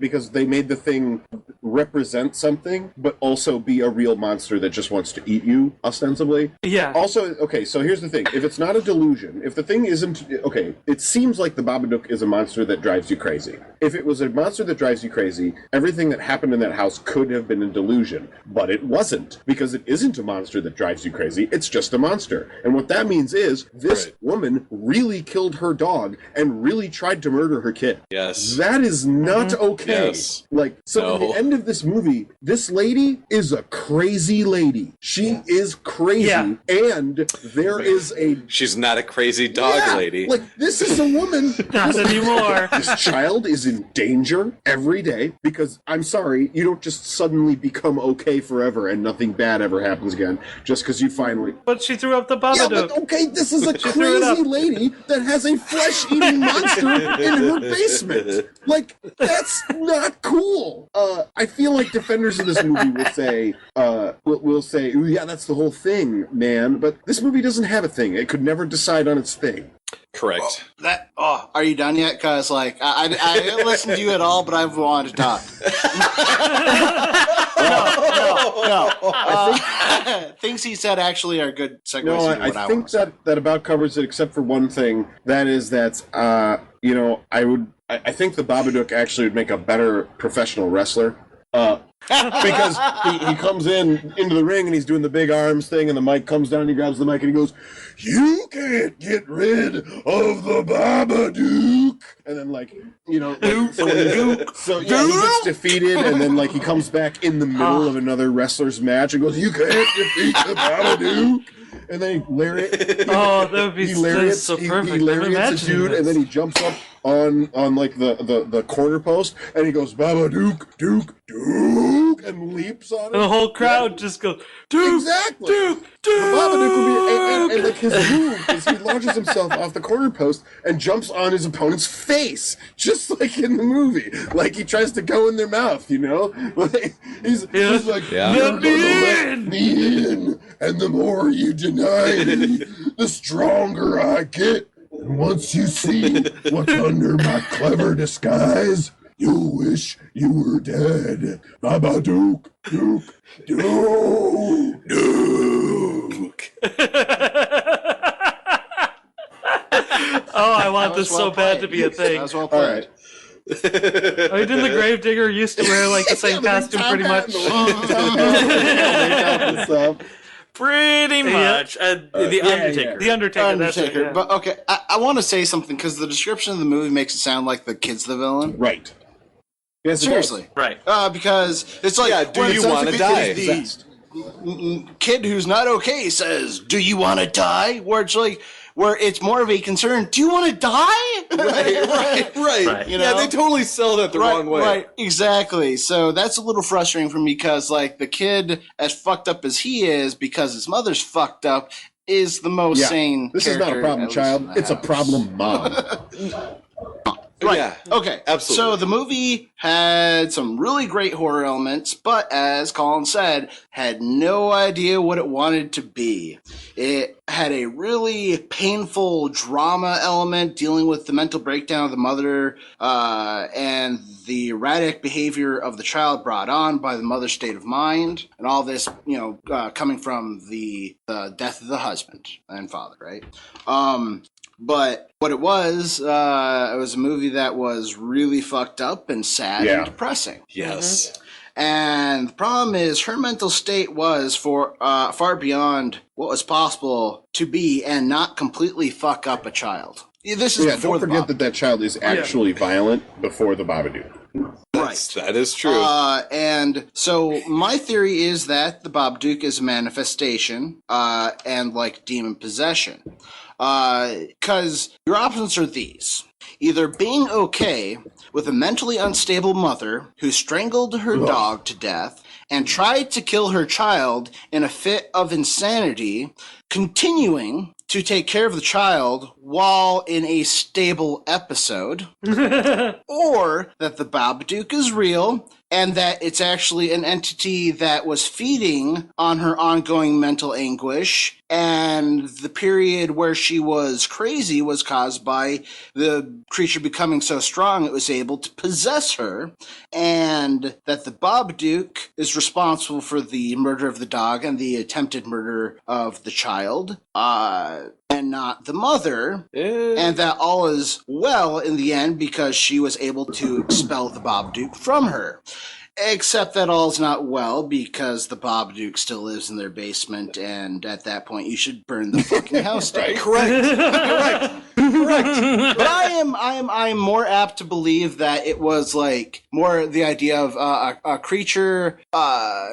Because they made the thing represent something, but also be a real monster that just wants to eat you, ostensibly. Yeah. Also, okay, so here's the thing. If it's not a delusion, if the thing isn't... Okay, it seems like the Babadook is a monster that drives you crazy. If it was a monster that drives you crazy, everything that happened in that house could have been a delusion. But it wasn't, because it isn't a monster that drives you crazy. It's just a monster. And what that means is, this woman really killed her dog and really tried to murder her kid. Yes. That is not okay. Yes. Like, so at the end of this movie, this lady is a crazy lady. She is crazy, and there is a... She's not a crazy dog lady. Like, this is a woman... Not anymore. This child is in danger every day, because, I'm sorry, you don't just suddenly become okay forever and nothing bad ever happens again, just because you finally... But she threw up the Babadook. Yeah, but okay, this is a crazy lady that has a flesh-eating monster in her basement. Like, that's not cool. I feel like defenders of this movie will say, "Ooh, yeah, that's the whole thing, man." But this movie doesn't have a thing. It could never decide on its thing. Correct. Are you done yet? Because, like, I didn't listen to you at all, but I've wanted to talk. No. Things he said actually are good segues. No, I think that about covers it, except for one thing. That is that, I think the Babadook actually would make a better professional wrestler. Because he comes into the ring and he's doing the big arms thing, and the mic comes down and he grabs the mic and he goes, "You can't get rid of the Babadook." And then, like, you know, like, so he gets defeated, and then, like, he comes back in the middle of another wrestler's match and goes, "You can't defeat the Babadook." And then he lariat. Oh, that would be so perfect. He lariats a dude, and then he jumps up on like the corner post, and he goes, "Babadook, Duke, Duke," and leaps on it. And the whole crowd just goes, "Duke, exactly. Duke, Duke." Babadook would be, and like his move is he launches himself off the corner post and jumps on his opponent's face, just like in the movie. Like he tries to go in their mouth, you know. Like, he's like, "You're gonna let me in, and the more you deny me, the stronger I get. And once you see what's under my clever disguise, you'll wish you were dead. Babadook, Duke, Duke, Duke." Oh, I want this so bad to be a thing. That was well played. Oh, didn't the Gravedigger used to wear like the same costume pretty much? Pretty much. The Undertaker. The Undertaker. That's it, yeah. But okay, I want to say something because the description of the movie makes it sound like the kid's the villain. Right. Yes, seriously. Right. Because it's like, do you want to die? The kid who's not okay says, "Do you want to die?" Where it's more of a concern. Do you want to die? Right. You know? Yeah, they totally sell that the wrong way. Right, exactly. So that's a little frustrating for me because, like, the kid, as fucked up as he is, because his mother's fucked up, is the most sane. This is not a problem, child. It's a problem, mom. Right. Yeah, okay. absolutely. So the movie had some really great horror elements, but as Colin said, had no idea what it wanted to be. It had a really painful drama element dealing with the mental breakdown of the mother and the erratic behavior of the child brought on by the mother's state of mind, and all this, coming from the death of the husband and father, right? But what it was a movie that was really fucked up and sad and depressing. Yes. Mm-hmm. And the problem is her mental state was far beyond what was possible to be and not completely fuck up a child. This is don't forget that child is actually violent before the Babadook. Right. That is true. And so my theory is that the Babadook is a manifestation and like demon possession. Because your options are these. Either being okay with a mentally unstable mother who strangled her dog to death and tried to kill her child in a fit of insanity, continuing to take care of the child while in a stable episode, or that the Babadook is real and that it's actually an entity that was feeding on her ongoing mental anguish, and the period where she was crazy was caused by the creature becoming so strong it was able to possess her, and that the Babadook is responsible for the murder of the dog and the attempted murder of the child, and not the mother, and that all is well in the end because she was able to expel the Babadook from her. Except that all's not well because the Babadook still lives in their basement, and at that point you should burn the fucking house down. Correct. But I am more apt to believe that it was like more the idea of a creature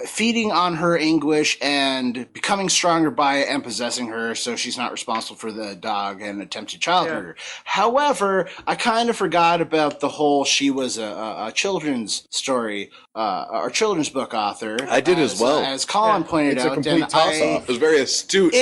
feeding on her anguish and becoming stronger by it and possessing her, so she's not responsible for the dog and attempted child murder. However, I kind of forgot about the whole she was a children's story. Our children's book author. I did as well. As Colin pointed out. It's a complete toss-off. It was very astute.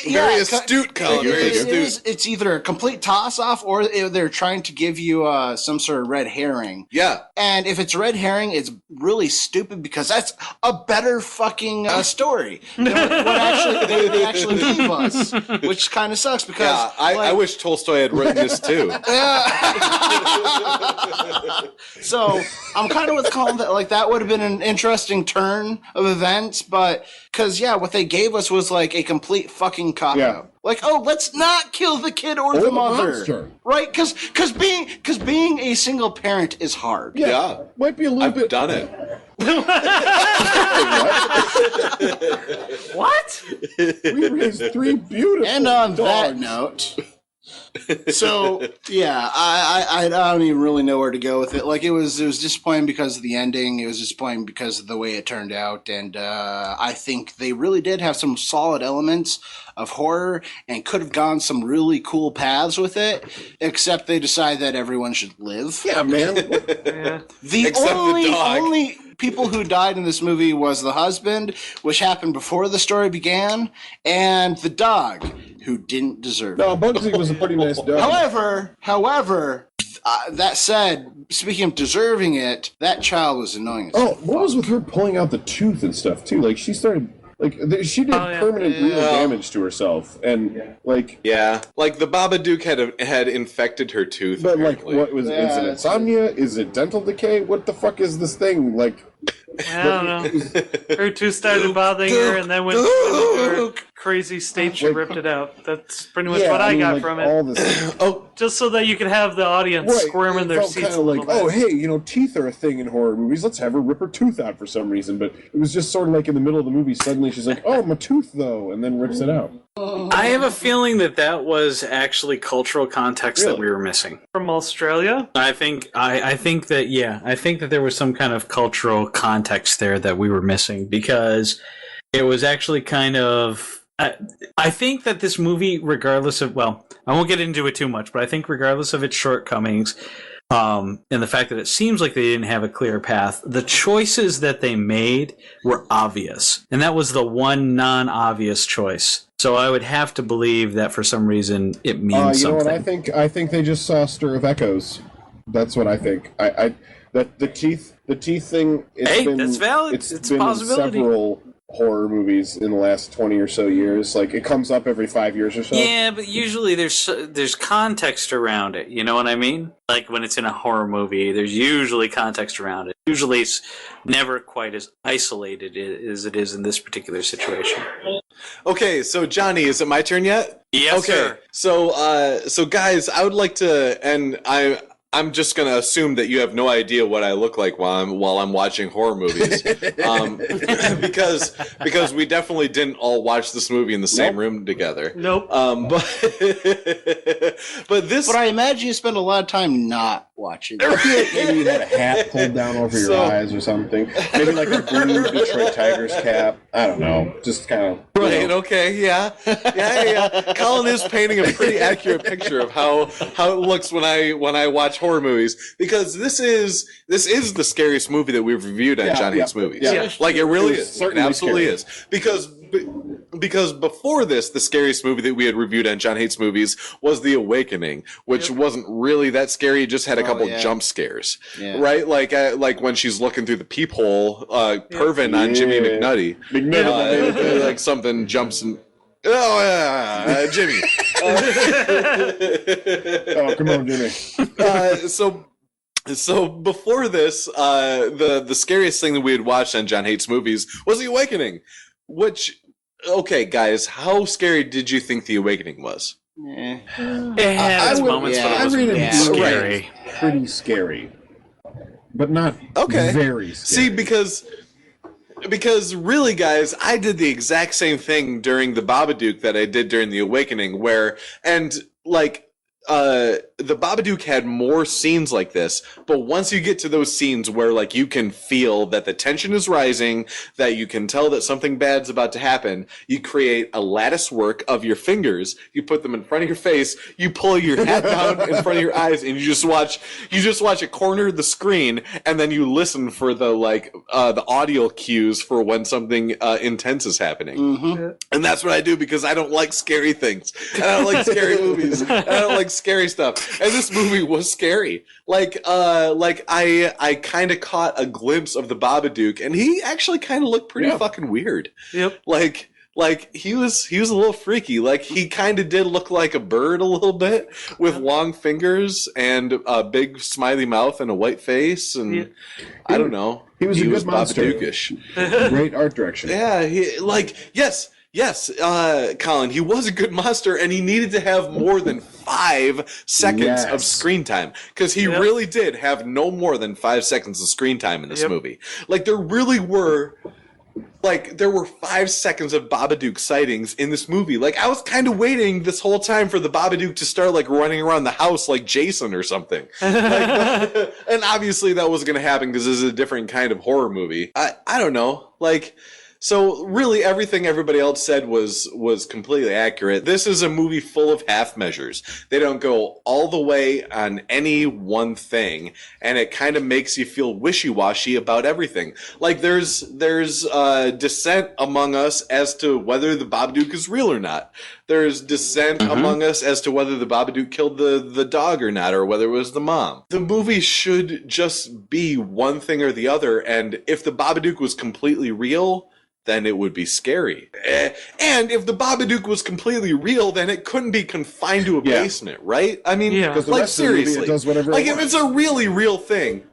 Very astute, Colin. It's either a complete toss-off or they're trying to give you some sort of red herring. Yeah. And if it's red herring, it's really stupid because that's a better fucking story than what they actually gave us, which kind of sucks because... Yeah, I wish Tolstoy had written this too. So I'm kind of with Colin that that would have been an interesting turn of events, but because what they gave us was like a complete fucking cop out. Like, oh, let's not kill the kid or the mother, monster. right? Because being a single parent is hard. Yeah. Might be a little bit. I've done it. What? We raised 3 beautiful And on that dogs. note, so yeah, I don't even really know where to go with it. Like, it was disappointing because of the ending. It was disappointing because of the way it turned out, and I think they really did have some solid elements of horror and could have gone some really cool paths with it. Except they decide that everyone should live. Yeah, man. Yeah. The Except the dog. only people who died in this movie was the husband, which happened before the story began, and the dog, who didn't deserve it. No, Bugsy was a pretty nice dog. However, that said, speaking of deserving it, that child was annoying as Oh, what was with her pulling out the tooth and stuff too? Like she started, like she did permanent real damage to herself, and like Yeah, like the Babadook had infected her tooth. But apparently. like, what was? Is it insomnia? Is it dental decay? What the fuck is this thing? Like, I don't know. Her tooth started bothering her, and then when her crazy state, she ripped it out. That's pretty much what I got like, from all it. this, Just so that you could have the audience squirm in it their felt seats kinda a little like, bit. oh, hey, you know, teeth are a thing in horror movies. Let's have her rip her tooth out for some reason. But it was just sort of like in the middle of the movie, suddenly she's like, oh, my tooth though, and then rips it out. I have a feeling that was actually cultural context that we were missing. From Australia? I think that there was some kind of cultural context there that we were missing, because it was actually kind of... I think that this movie, regardless of... Well, I won't get into it too much, but I think regardless of its shortcomings, and the fact that it seems like they didn't have a clear path, the choices that they made were obvious. And that was the one non-obvious choice. So I would have to believe that for some reason it means something. Know what I think they just saw a stir of echoes. That's what I think. That the teeth thing. That's valid. It's a possibility. In several horror movies in the last 20 or so years. Like, it comes up every 5 years or so. Yeah, but usually there's context around it. You know what I mean? Like when it's in a horror movie, there's usually context around it. Usually it's never quite as isolated as it is in this particular situation. Okay, so Johnny, is it my turn yet? Yes, okay. sir. So guys, I would like to, and I'm just gonna assume that you have no idea what I look like while I'm watching horror movies, because we definitely didn't all watch this movie in the same room together. Nope. But I imagine you spend a lot of time not watching. Maybe you had a hat pulled down over your eyes or something. Maybe like a blue Detroit Tigers cap. I don't know. Just kind of right. Okay. Yeah. Colin is painting a pretty accurate picture of how it looks when I watch horror movies, because this is the scariest movie that we've reviewed on John Hates Movies. Yeah. Like it really is. It absolutely scary. is. Because before this, the scariest movie that we had reviewed on John Hates Movies was The Awakening, which wasn't really that scary. It just had a couple jump scares, right? Like when she's looking through the peephole, perving on Jimmy McNutty. Like something jumps and... Oh, yeah, Jimmy. Oh, come on, Jimmy. So before this, the scariest thing that we had watched on John Hates Movies was The Awakening, which, okay, guys, how scary did you think The Awakening was? It had its moments, but it was pretty scary. Pretty scary. But not very scary. See, because really, guys, I did the exact same thing during the Babadook that I did during The Awakening, the Babadook had more scenes like this, but once you get to those scenes where, like, you can feel that the tension is rising, that you can tell that something bad's about to happen, you create a lattice work of your fingers, you put them in front of your face, you pull your hat down in front of your eyes, and you just watch a corner of the screen, and then you listen for the audio cues for when something intense is happening. Mm-hmm. And that's what I do, because I don't like scary things. I don't like scary movies. I don't like scary stuff. And this movie was scary. I kind of caught a glimpse of the Babadook, and he actually kind of looked pretty fucking weird. Yep. Like he was a little freaky. Like, he kind of did look like a bird a little bit, with long fingers and a big smiley mouth and a white face, and I don't know. He was a good monster. Babadookish. Great art direction. Yeah, yes. Yes, Colin, he was a good monster, and he needed to have more than 5 seconds of screen time, because he really did have no more than 5 seconds of screen time in this movie. Like, there really were... Like, there were 5 seconds of Babadook sightings in this movie. Like, I was kind of waiting this whole time for the Babadook to start, like, running around the house like Jason or something. Like, and obviously that wasn't going to happen because this is a different kind of horror movie. I don't know. Like... So really everything everybody else said was completely accurate. This is a movie full of half measures. They don't go all the way on any one thing, and it kind of makes you feel wishy-washy about everything. Like there's dissent among us as to whether the Babadook is real or not. There's dissent among us as to whether the Babadook killed the dog or not, or whether it was the mom. The movie should just be one thing or the other, and if the Babadook was completely real, then it would be scary. And if the Babadook was completely real, then it couldn't be confined to a basement, right? I mean, like, seriously. It does whatever like, it if wants. it's a really real thing.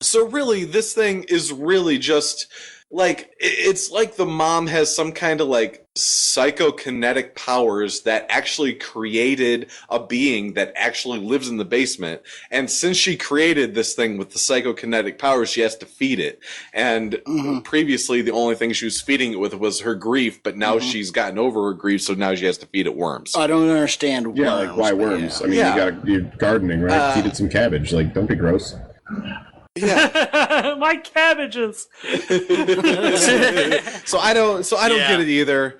So really, this thing is really just... Like, it's like the mom has some kind of, like, psychokinetic powers that actually created a being that actually lives in the basement. And since she created this thing with the psychokinetic powers, she has to feed it. And previously, the only thing she was feeding it with was her grief, but now she's gotten over her grief, so now she has to feed it worms. I don't understand worms. Yeah, like, why worms? Yeah. I mean, you're gardening, right? Feed it some cabbage. Like, don't be gross. Yeah. My cabbages. So I don't get it either.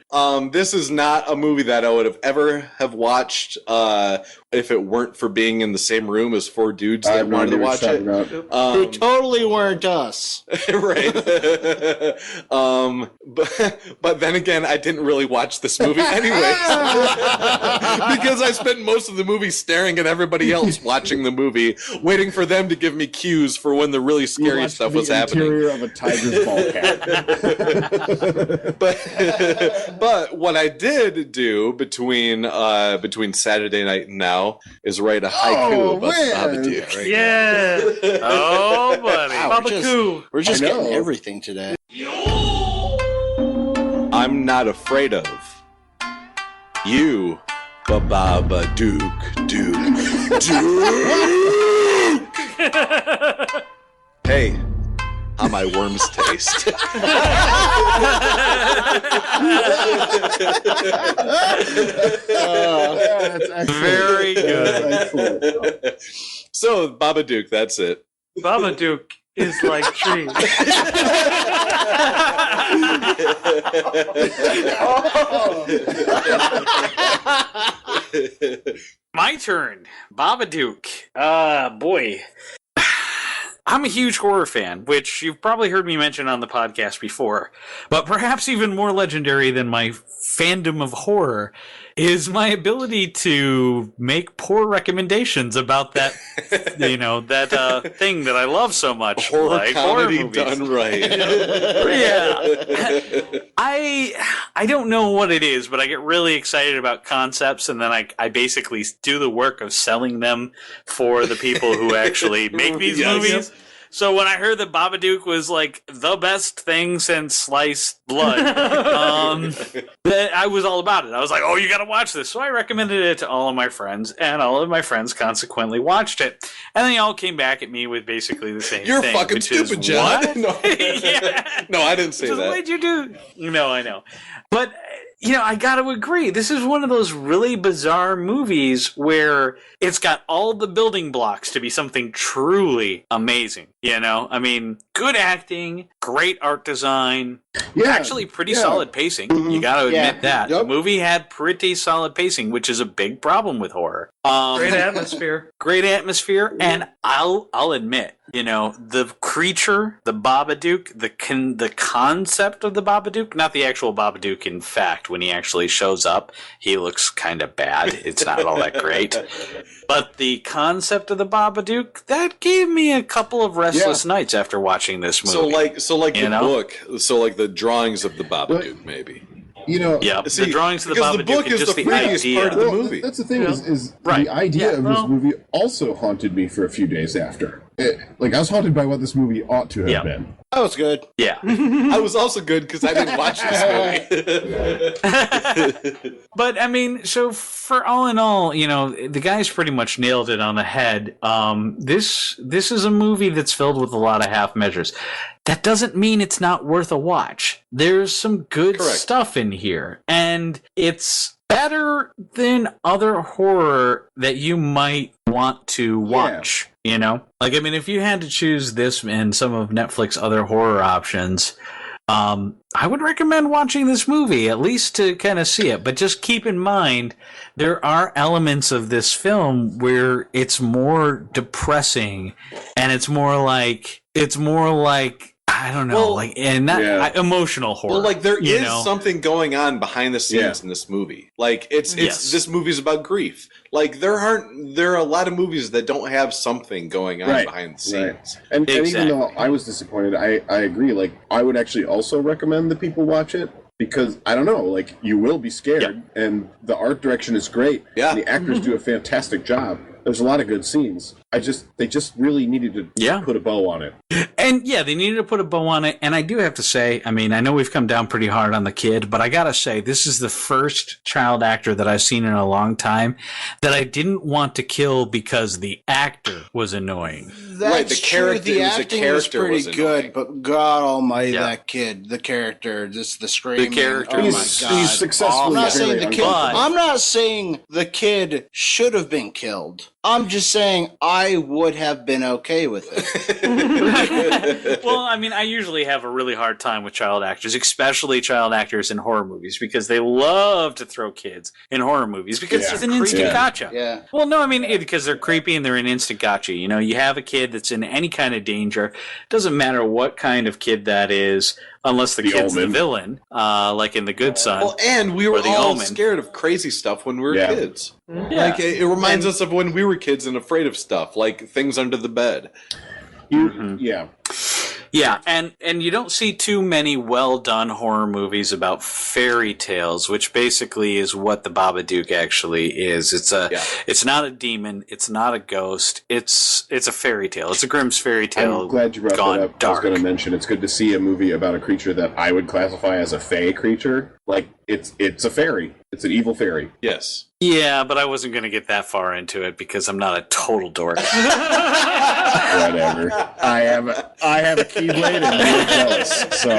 This is not a movie that I would have ever have watched if it weren't for being in the same room as 4 dudes that wanted to watch it. Who totally weren't us. Right. But then again, I didn't really watch this movie anyways. Because I spent most of the movie staring at everybody else watching the movie, waiting for them to give me cues for when the really scary stuff was happening. Interior of a tiger's ball cap. But what I did do between Saturday night and now is write a haiku about Babadook. Right. Yeah. Oh, buddy. Wow, we're just I getting know. everything today. I'm not afraid of you, Babadook, Duke. Hey, how my worms taste. That's excellent. Very good. Excellent. So, Babadook, that's it. Babadook is like trees. My turn. Babadook. Boy. I'm a huge horror fan, which you've probably heard me mention on the podcast before. But perhaps even more legendary than my fandom of horror is my ability to make poor recommendations about that, that thing that I love so much. Horror like comedy horror movies. done right. Yeah. I don't know what it is, but I get really excited about concepts, and then I basically do the work of selling them for the people who actually make these movies. So when I heard that Babadook was like the best thing since sliced blood, I was all about it. I was like, "Oh, you got to watch this!" So I recommended it to all of my friends, and all of my friends consequently watched it. And they all came back at me with basically the same You're thing. fucking stupid, John. What? No. Yeah. No, I didn't say Just, that. what did you do? No, I know. But, I got to agree. This is one of those really bizarre movies where it's got all the building blocks to be something truly amazing. I mean, good acting, great art design, actually pretty solid pacing. You got to admit that. Yep. The movie had pretty solid pacing, which is a big problem with horror. Great atmosphere. Great atmosphere, and I'll admit, the creature, the Babadook, the concept of the Babadook, not the actual Babadook. In fact, when he actually shows up, he looks kind of bad. It's not all that great. But the concept of the Babadook, that gave me a couple of restless nights after watching this movie. So like the book, so like the drawings of the Babadook, maybe. Yeah, See, the drawings of the because the Babadook book and is just the the freakiest idea. part of the movie. That's the thing is Right. the idea Yeah, of well- this movie also haunted me for a few days after. I was haunted by what this movie ought to have been. That was good. Yeah. I was also good because I didn't watch this movie. But, I mean, so for all in all, the guys pretty much nailed it on the head. This is a movie that's filled with a lot of half measures. That doesn't mean it's not worth a watch. There's some good stuff in here. And it's better than other horror that you might want to watch, if you had to choose this and some of Netflix other horror options, I would recommend watching this movie, at least to kind of see it. But just keep in mind, there are elements of this film where it's more depressing, and it's more like I don't know, emotional horror. Well, there is something going on behind the scenes in this movie. This movie's about grief. There are a lot of movies that don't have something going on behind the scenes. Right. And even though I was disappointed, I agree. I would actually also recommend that people watch it because, I don't know, you will be scared, and the art direction is great. Yeah. And the actors do a fantastic job. There's a lot of good scenes. They just really needed to put a bow on it. And they needed to put a bow on it. And I do have to say, I know we've come down pretty hard on the kid, but I gotta say, this is the first child actor that I've seen in a long time that I didn't want to kill because the actor was annoying. That's true. The acting was pretty good, but God Almighty, that kid, the character, just the screaming. The character, oh my God! He's successfully. I'm not saying the kid. But- I'm not saying the kid should have been killed. I'm just saying I would have been okay with it. Well, I usually have a really hard time with child actors, especially child actors in horror movies, because they love to throw kids in horror movies because it's an instant gotcha. Yeah. Well, no, because they're creepy and they're an instant gotcha. You have a kid that's in any kind of danger. Doesn't matter what kind of kid that is, unless the kid's the villain, like in The Good Son. Well, and we were The all Omen. scared of crazy stuff when we were kids. Yeah. It reminds us of when we were kids and afraid of stuff, like things under the bed. Yeah, and you don't see too many well-done horror movies about fairy tales, which basically is what the Babadook actually is. It's not a demon, it's not a ghost, it's a fairy tale. It's a Grimm's fairy tale. I'm glad you brought that up. Dark. I was going to mention it's good to see a movie about a creature that I would classify as a fae creature. It's a fairy. It's an evil fairy. Yes. Yeah, but I wasn't going to get that far into it because I'm not a total dork. Whatever. I have a Keyblade and you're jealous. So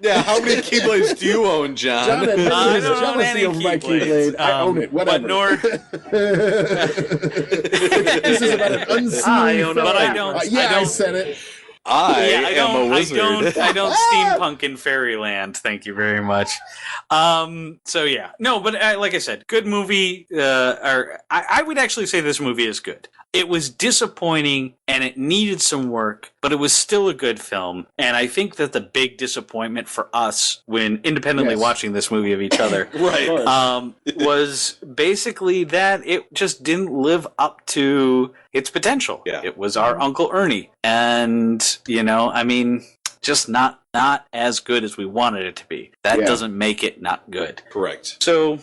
yeah, how many Keyblades do you own, John? John I admits don't own jealousy any over my Keyblades. Keyblade. I own it. Whatever. But nor this is about an unseen. I own it, but I don't. I said it. I am a wizard. I don't steampunk in fairyland. Thank you very much. So yeah, no, but like I said, good movie. I would actually say this movie is good. It was disappointing and it needed some work, but it was still a good film. And I think that the big disappointment for us when independently watching this movie of each other was basically that it just didn't live up to its potential. Yeah. It was our Uncle Ernie. And, just not as good as we wanted it to be. That doesn't make it not good. Correct. So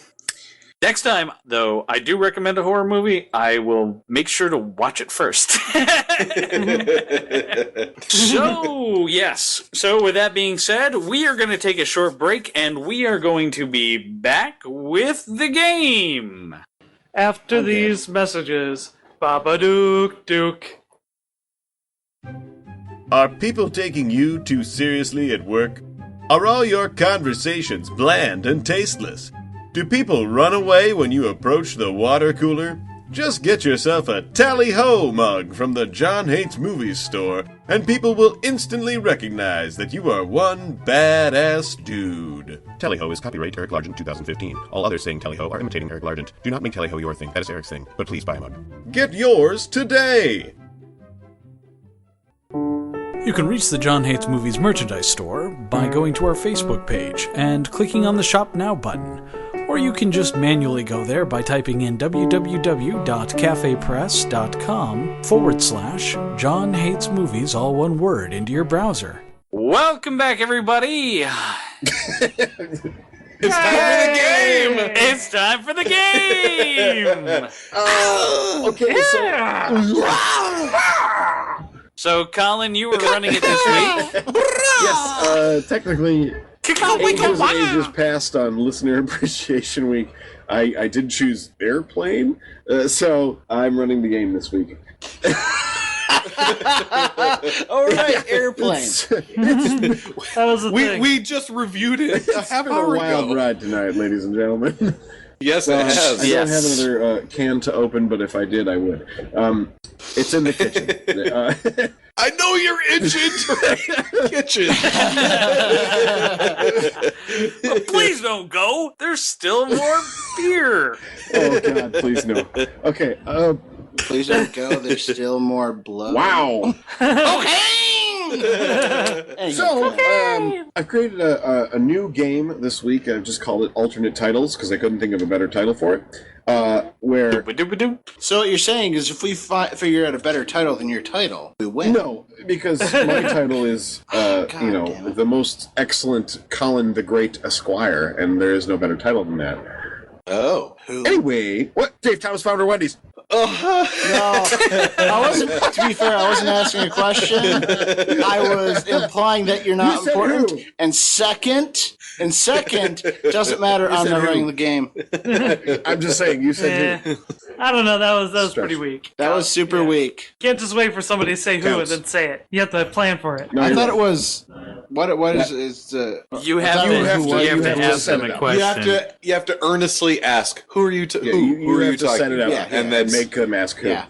next time, though, I do recommend a horror movie. I will make sure to watch it first. So, yes. So, with that being said, we are going to take a short break, and we are going to be back with the game. After these messages, Babadook Duke. Are people taking you too seriously at work? Are all your conversations bland and tasteless? Do people run away when you approach the water cooler? Just get yourself a Tally-Ho mug from the John Hates Movies store, and people will instantly recognize that you are one badass dude. Tally-Ho is copyright Eric Largent 2015. All others saying Tally-Ho are imitating Eric Largent. Do not make Tally-Ho your thing. That is Eric's thing. But please buy a mug. Get yours today! You can reach the John Hates Movies merchandise store by going to our Facebook page and clicking on the Shop Now button. Or you can just manually go there by typing in www.cafepress.com/John Hates Movies, all one word, into your browser. Welcome back, everybody! It's time for the game. It's time for the game. Okay, So, Colin, you were running it this week. yes, technically, ages passed on Listener Appreciation Week. I did choose Airplane, so I'm running the game this week. All right, Airplane. That was the thing. We just reviewed it. It's having a wild ride tonight, ladies and gentlemen. Yes, it has. I don't have another can to open, but if I did, I would. It's in the kitchen. I know you're itching to the kitchen. But please don't go. There's still more beer. Oh, God, please no. Okay, Please don't go. There's still more blood. wow. So, I've created a new game this week. I've just called it Alternate Titles because I couldn't think of a better title for it. Where So what you're saying is if we figure out a better title than your title, we win. no, because my title is the most excellent Colin the Great Esquire, and there is no better title than that. Oh. Anyway, what? Dave Thomas, founder of Wendy's. No, I wasn't. To be fair, I wasn't asking a question. I was implying that you're not You said important. who? And second, doesn't matter. I'm said not who? running the game. I'm just saying, you said who. I don't know. That was Stretch. pretty weak. That was super weak. Can't just wait for somebody to say who Counts. and then say it. You have to plan for it. No, I you're thought right. it was. What is You have You have to to ask set them it a up. question. You have to earnestly ask, who are you to Yeah, who? you Who are have you to talking set it up about? and then make them ask who. Yeah.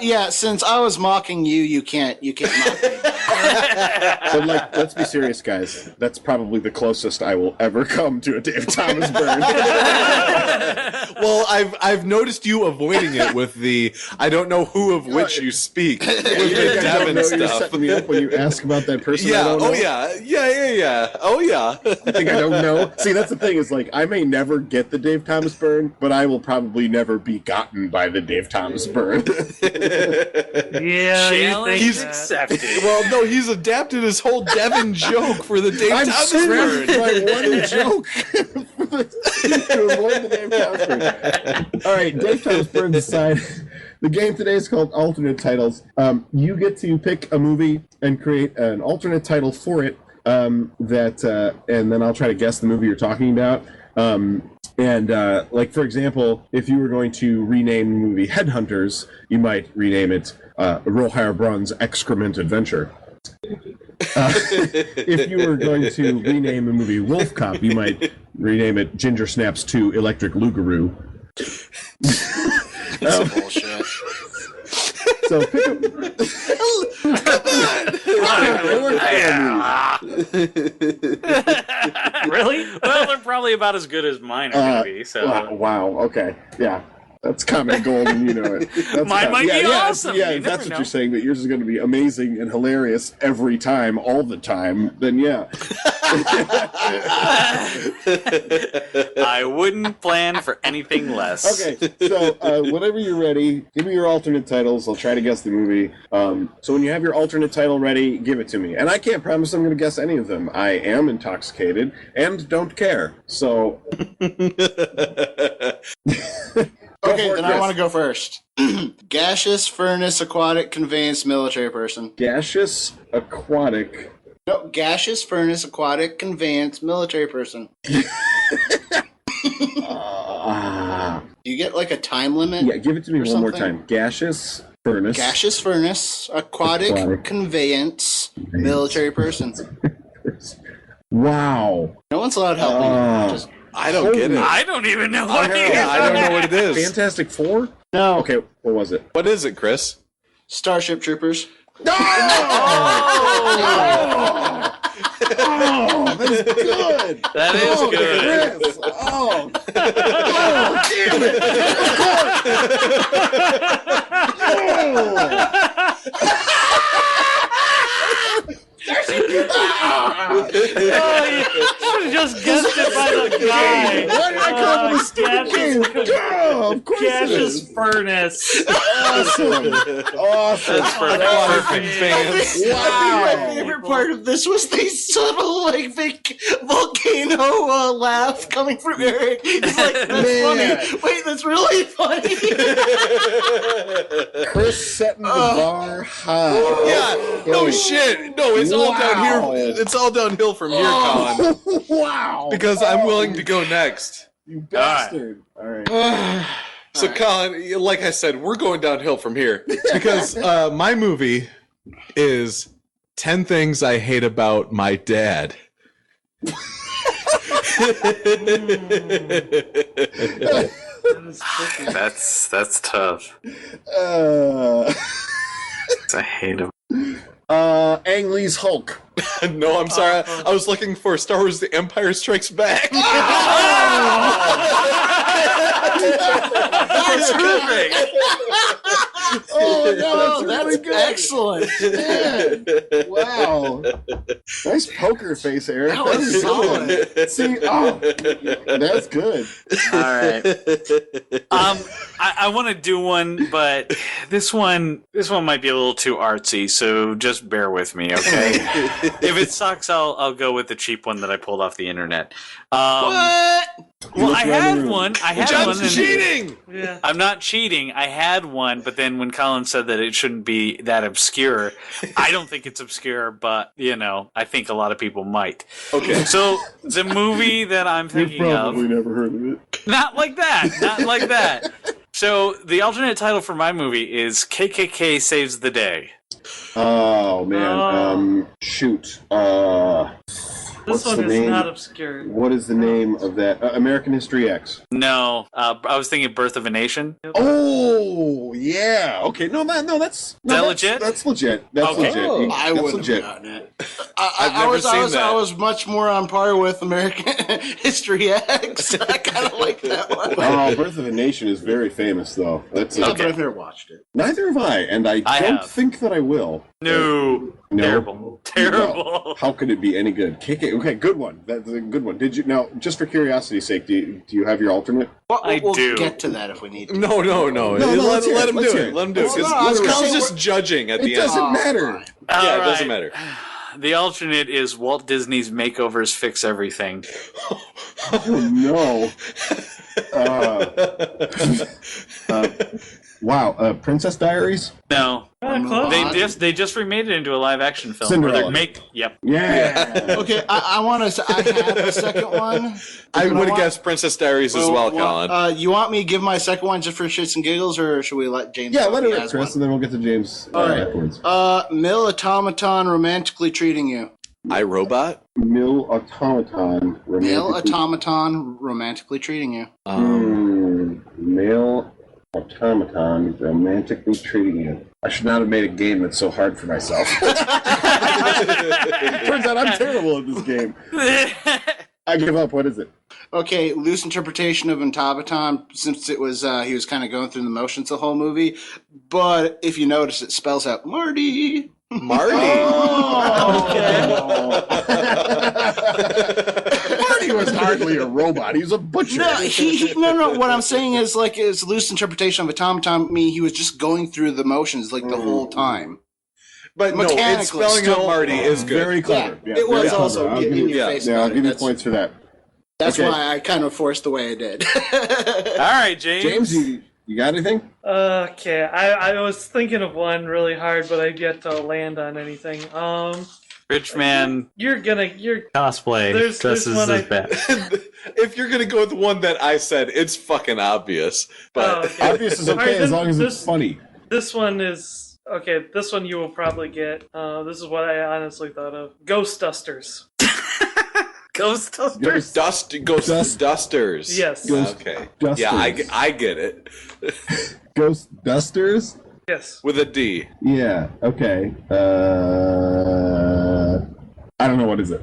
Yeah. Since I was mocking you, you can't mock me. But let's be serious, guys. That's probably the closest I will ever come to a Dave Thomas burn. Well, I've noticed you avoiding it with the I don't know who of which you speak with the I don't Devin know you're stuff. setting me up when you ask about that person. I Yeah. don't know. Oh yeah. Yeah. Oh yeah. I think I don't know. See, that's the thing is I may never get the Dave Thomas burn, but I will probably never be gotten by the Dave Thomas burn. Yeah, Challenge he's accepted. Well, no, he's adapted his whole Devin joke for the Dave I'm Thomas scrambling burn. my one joke to avoid the Dave Thomas burn. All right, Dave Thomas burn aside. The game today is called Alternate Titles. You get to pick a movie and create an alternate title for it. And then I'll try to guess the movie you're talking about. For example, if you were going to rename the movie Headhunters, you might rename it Rohar Brun's Excrement Adventure. If you were going to rename the movie Wolf Cop, you might rename it Ginger Snaps 2 Electric Lugaroo. That's bullshit. So pick up. really? Well, they're probably about as good as mine are going to be. So Wow. Okay. Yeah. That's comedy gold, and you know it. That's Mine might be awesome. Yeah, You if that's never what know. you're saying, that yours is going to be amazing and hilarious every time, all the time, then yeah. I wouldn't plan for anything less. Okay, so whenever you're ready, give me your alternate titles. I'll try to guess the movie. So when you have your alternate title ready, give it to me. And I can't promise I'm going to guess any of them. I am intoxicated and don't care. So... Okay, then I want to go first. Gaseous, furnace, aquatic, conveyance, military person. Gaseous, aquatic... No, gaseous, furnace, aquatic, conveyance, military person. Do you get a time limit? Yeah, give it to me one more something? time. Gaseous, furnace... Gaseous, furnace, aquatic. Conveyance, military person. Wow. No one's allowed help me. Just I don't get it. I don't even know what it is. I don't know what it is. Fantastic Four? no. Okay, what was it? What is it, Chris? Starship Troopers. Oh, that's good. That is good. Chris. Oh, damn it. Oh, you should have just guessed it by the guy. Why did I come up with a stupid game? Oh, of course it Gaseous is. furnace. Awesome. That's perfect. Fans. I think my favorite part of this was the subtle, like, volcano laugh coming from Eric. He's like, that's funny. Wait, that's really funny. Chris setting the bar high. Yeah, no shit. No, it's all down here. It's all downhill from here, Colin. Wow. Because I'm willing to go next. You bastard. All right. So, Colin, like I said, we're going downhill from here. Because my movie is 10 Things I Hate About My Dad. That's tough. I hate him. Ang Lee's Hulk. No, I'm sorry. I was looking for Star Wars The Empire Strikes Back. That's perfect. Oh, no, that's excellent. Man. Wow. Nice poker face, Eric. That was solid. See, that's good. All right. I want to do one, but this one might be a little too artsy, so just bear with me, okay? If it sucks, I'll go with the cheap one that I pulled off the internet. What? Well, I had one. John's cheating! Yeah. I'm not cheating. I had one, but then when Colin said that it shouldn't be that obscure, I don't think it's obscure, but, I think a lot of people might. Okay. So, the movie that I'm thinking of... never heard of it. Not like that. Not like that. So, the alternate title for my movie is KKK Saves the Day. Oh, man. Shoot. This one is not obscure. What is the name of that? American History X. No, I was thinking Birth of a Nation. Oh, yeah. Okay, that's legit? That's legit. That's Okay. legit. I That's wouldn't legit. have gotten it. I've never seen that. I was much more on par with American History X. I kind of like that one. Oh, Birth of a Nation is very famous, though. That's But I've never watched it. Neither have I, and I don't think that I will. No. No. Terrible. No. How could it be any good? KK. Okay, good one. That's a good one. Did you now? Just for curiosity's sake, do you have your alternate? We'll do. get to that if we need to. No. Let him do it. Let him do it. Because Colin's just judging at the It end. doesn't matter. Yeah, it doesn't matter. The alternate is Walt Disney's Makeovers Fix Everything. Oh no. Wow. Princess Diaries. No. Close. They just remade it into a live action film. Cinderella. Yep. Yeah. Okay, I want to. I have a second one. I would have guessed Princess Diaries as well, Colin. You want me to give my second one just for shits and giggles, or should we let James? Yeah, let it rip, rip, Chris, and then we'll get to James afterwards. Mill Automaton romantically treating you. iRobot? Mill Automaton. Mill Automaton romantically treating you. Male automaton romantically treating you. I should not have made a game that's so hard for myself. Turns out I'm terrible at this game. I give up. What is it? Okay, loose interpretation of automaton, since it was he was kind of going through the motions the whole movie. But if you notice, it spells out Marty. Marty? Marty was hardly a robot. He was a butcher. No. What I'm saying is, like, his loose interpretation of automaton mean he was just going through the motions, like, the whole time. But no, it's spelling out Marty is good. Very clever. Yeah, it was also in your face. Yeah, I'll give you points for that. That's why I kind of forced the way I did. All right, James. James, you got anything? Okay, I was thinking of one really hard, but I've yet to land on anything. Rich man. You're cosplay dresses as bad. If you're gonna go with the one that I said, it's fucking obvious. But okay. Obvious is okay as long as it's funny. This one is okay. This one you will probably get. This is what I honestly thought of. Ghost Dusters. Ghostbusters? Ghost Dusters. Yes. Okay. Dusters. Yeah, I get it. Ghost Dusters? Yes. With a D. Yeah, okay. I don't know, what is it?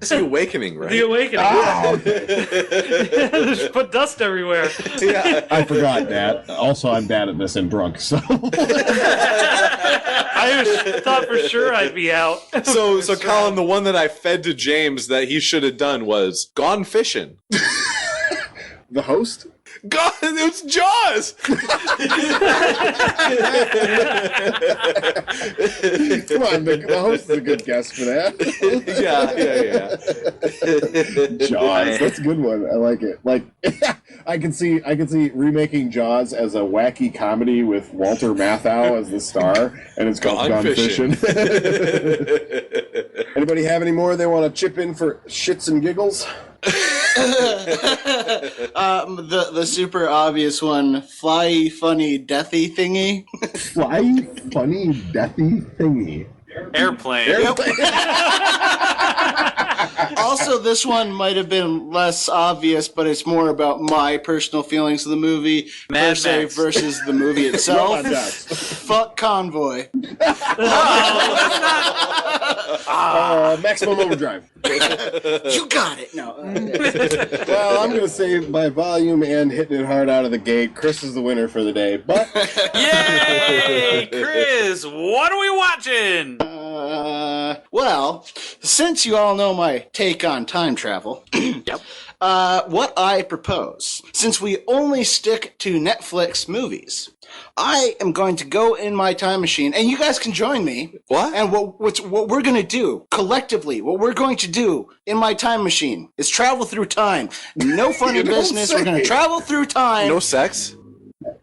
It's The Awakening, right? The Awakening. Oh, Just put dust everywhere. Yeah. I forgot that. Also, I'm bad at this and drunk, so... I thought for sure I'd be out. So Colin, the one that I fed to James that he should have done was Gone Fishing. The host? God, it was Jaws. Come on, the host is a good guess for that. Yeah. Jaws, that's a good one. I like it. Like, I can see remaking Jaws as a wacky comedy with Walter Matthau as the star, and it's called Gone Fishing. Anybody have any more they want to chip in for shits and giggles? The super obvious one, fly funny deathy thingy. Fly funny deathy thingy. Airplane. Also, this one might have been less obvious, but it's more about my personal feelings of the movie Mad per se Max. versus the movie itself. Fuck Convoy. Maximum Overdrive. You got it. No. Well, I'm going to say by volume and hitting it hard out of the gate, Chris is the winner for the day. But Yay! Chris, what are we watching? Well, since you all know my take on time travel, Yep. what I propose, since we only stick to Netflix movies, I am going to go in my time machine, and you guys can join me. What? And what we're going to do collectively, what we're going to do in my time machine is travel through time. No funny business. We're going to travel through time. No sex?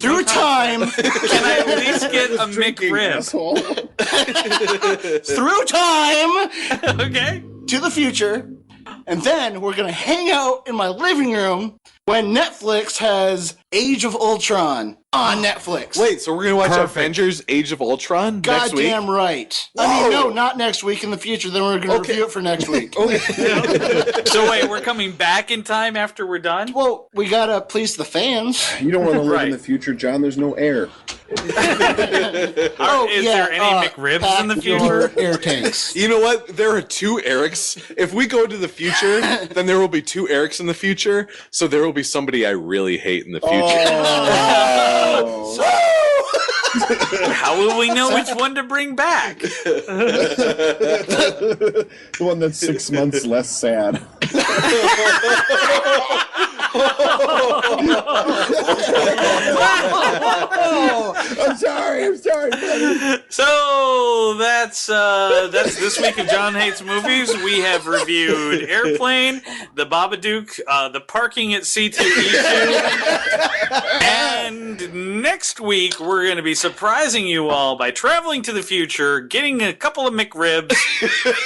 Through time. Can I at least get a McRib? Through time. Okay. To the future. And then we're going to hang out in my living room when Netflix has Age of Ultron on Netflix. Wait, so we're going to watch Avengers Age of Ultron next week? Goddamn right. Whoa. I mean, no, not next week, in the future. Then we're going to review it for next week. So wait, we're coming back in time after we're done? Well, we got to please the fans. You don't want to live in the future, John. There's no air. Is there any McRibs in the future? Air tanks. You know what? There are two Erics. If we go to the future, then there will be two Erics in the future. So there will be somebody I really hate in the future. How will we know which one to bring back? The one that's 6 months less sad. I'm sorry. So that's this week of John Hates Movies. We have reviewed Airplane, The Babadook, The Parking at C2E2, and next week we're going to be surprising you all by traveling to the future, getting a couple of McRibs,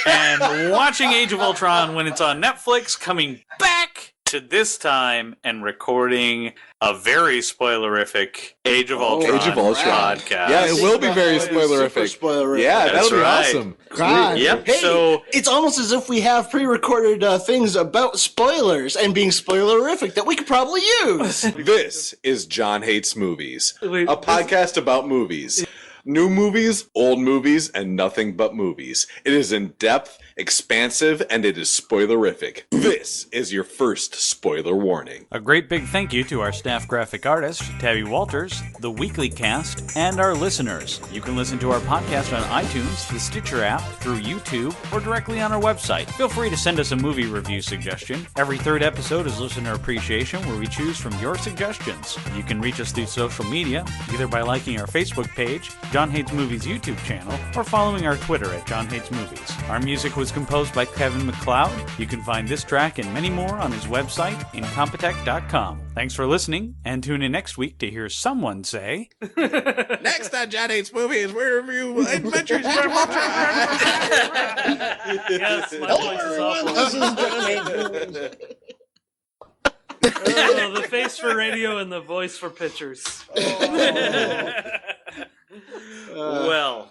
and watching Age of Ultron when it's on Netflix, coming back to this time and recording a very spoilerific Age of Ultron podcast. Yeah, it will be very spoilerific. Yeah, that'll be awesome. God. Yep. Hey, so it's almost as if we have pre-recorded things about spoilers and being spoilerific that we could probably use. This is John Hates Movies, a podcast about movies. New movies, old movies, and nothing but movies. It is in-depth, expansive, and it is spoilerific. This is your first spoiler warning. a great big thank you to our staff graphic artist, Tabby Walters, the Weekly Cast, and our listeners. You can listen to our podcast on iTunes, the Stitcher app, through YouTube, or directly on our website. Feel free to send us a movie review suggestion. Every third episode is Listener Appreciation, where we choose from your suggestions. You can reach us through social media, either by liking our Facebook page, John Hates Movies YouTube channel, or following our Twitter at John Hates Movies. Our music was composed by Kevin MacLeod. You can find this track and many more on his website, incompetech.com. Thanks for listening, and tune in next week to hear someone say... Next on John Hates Movies, we review Adventures from Yes, my voice is awful. This is John Hates Movies. Oh, the face for radio and the voice for pictures. Well...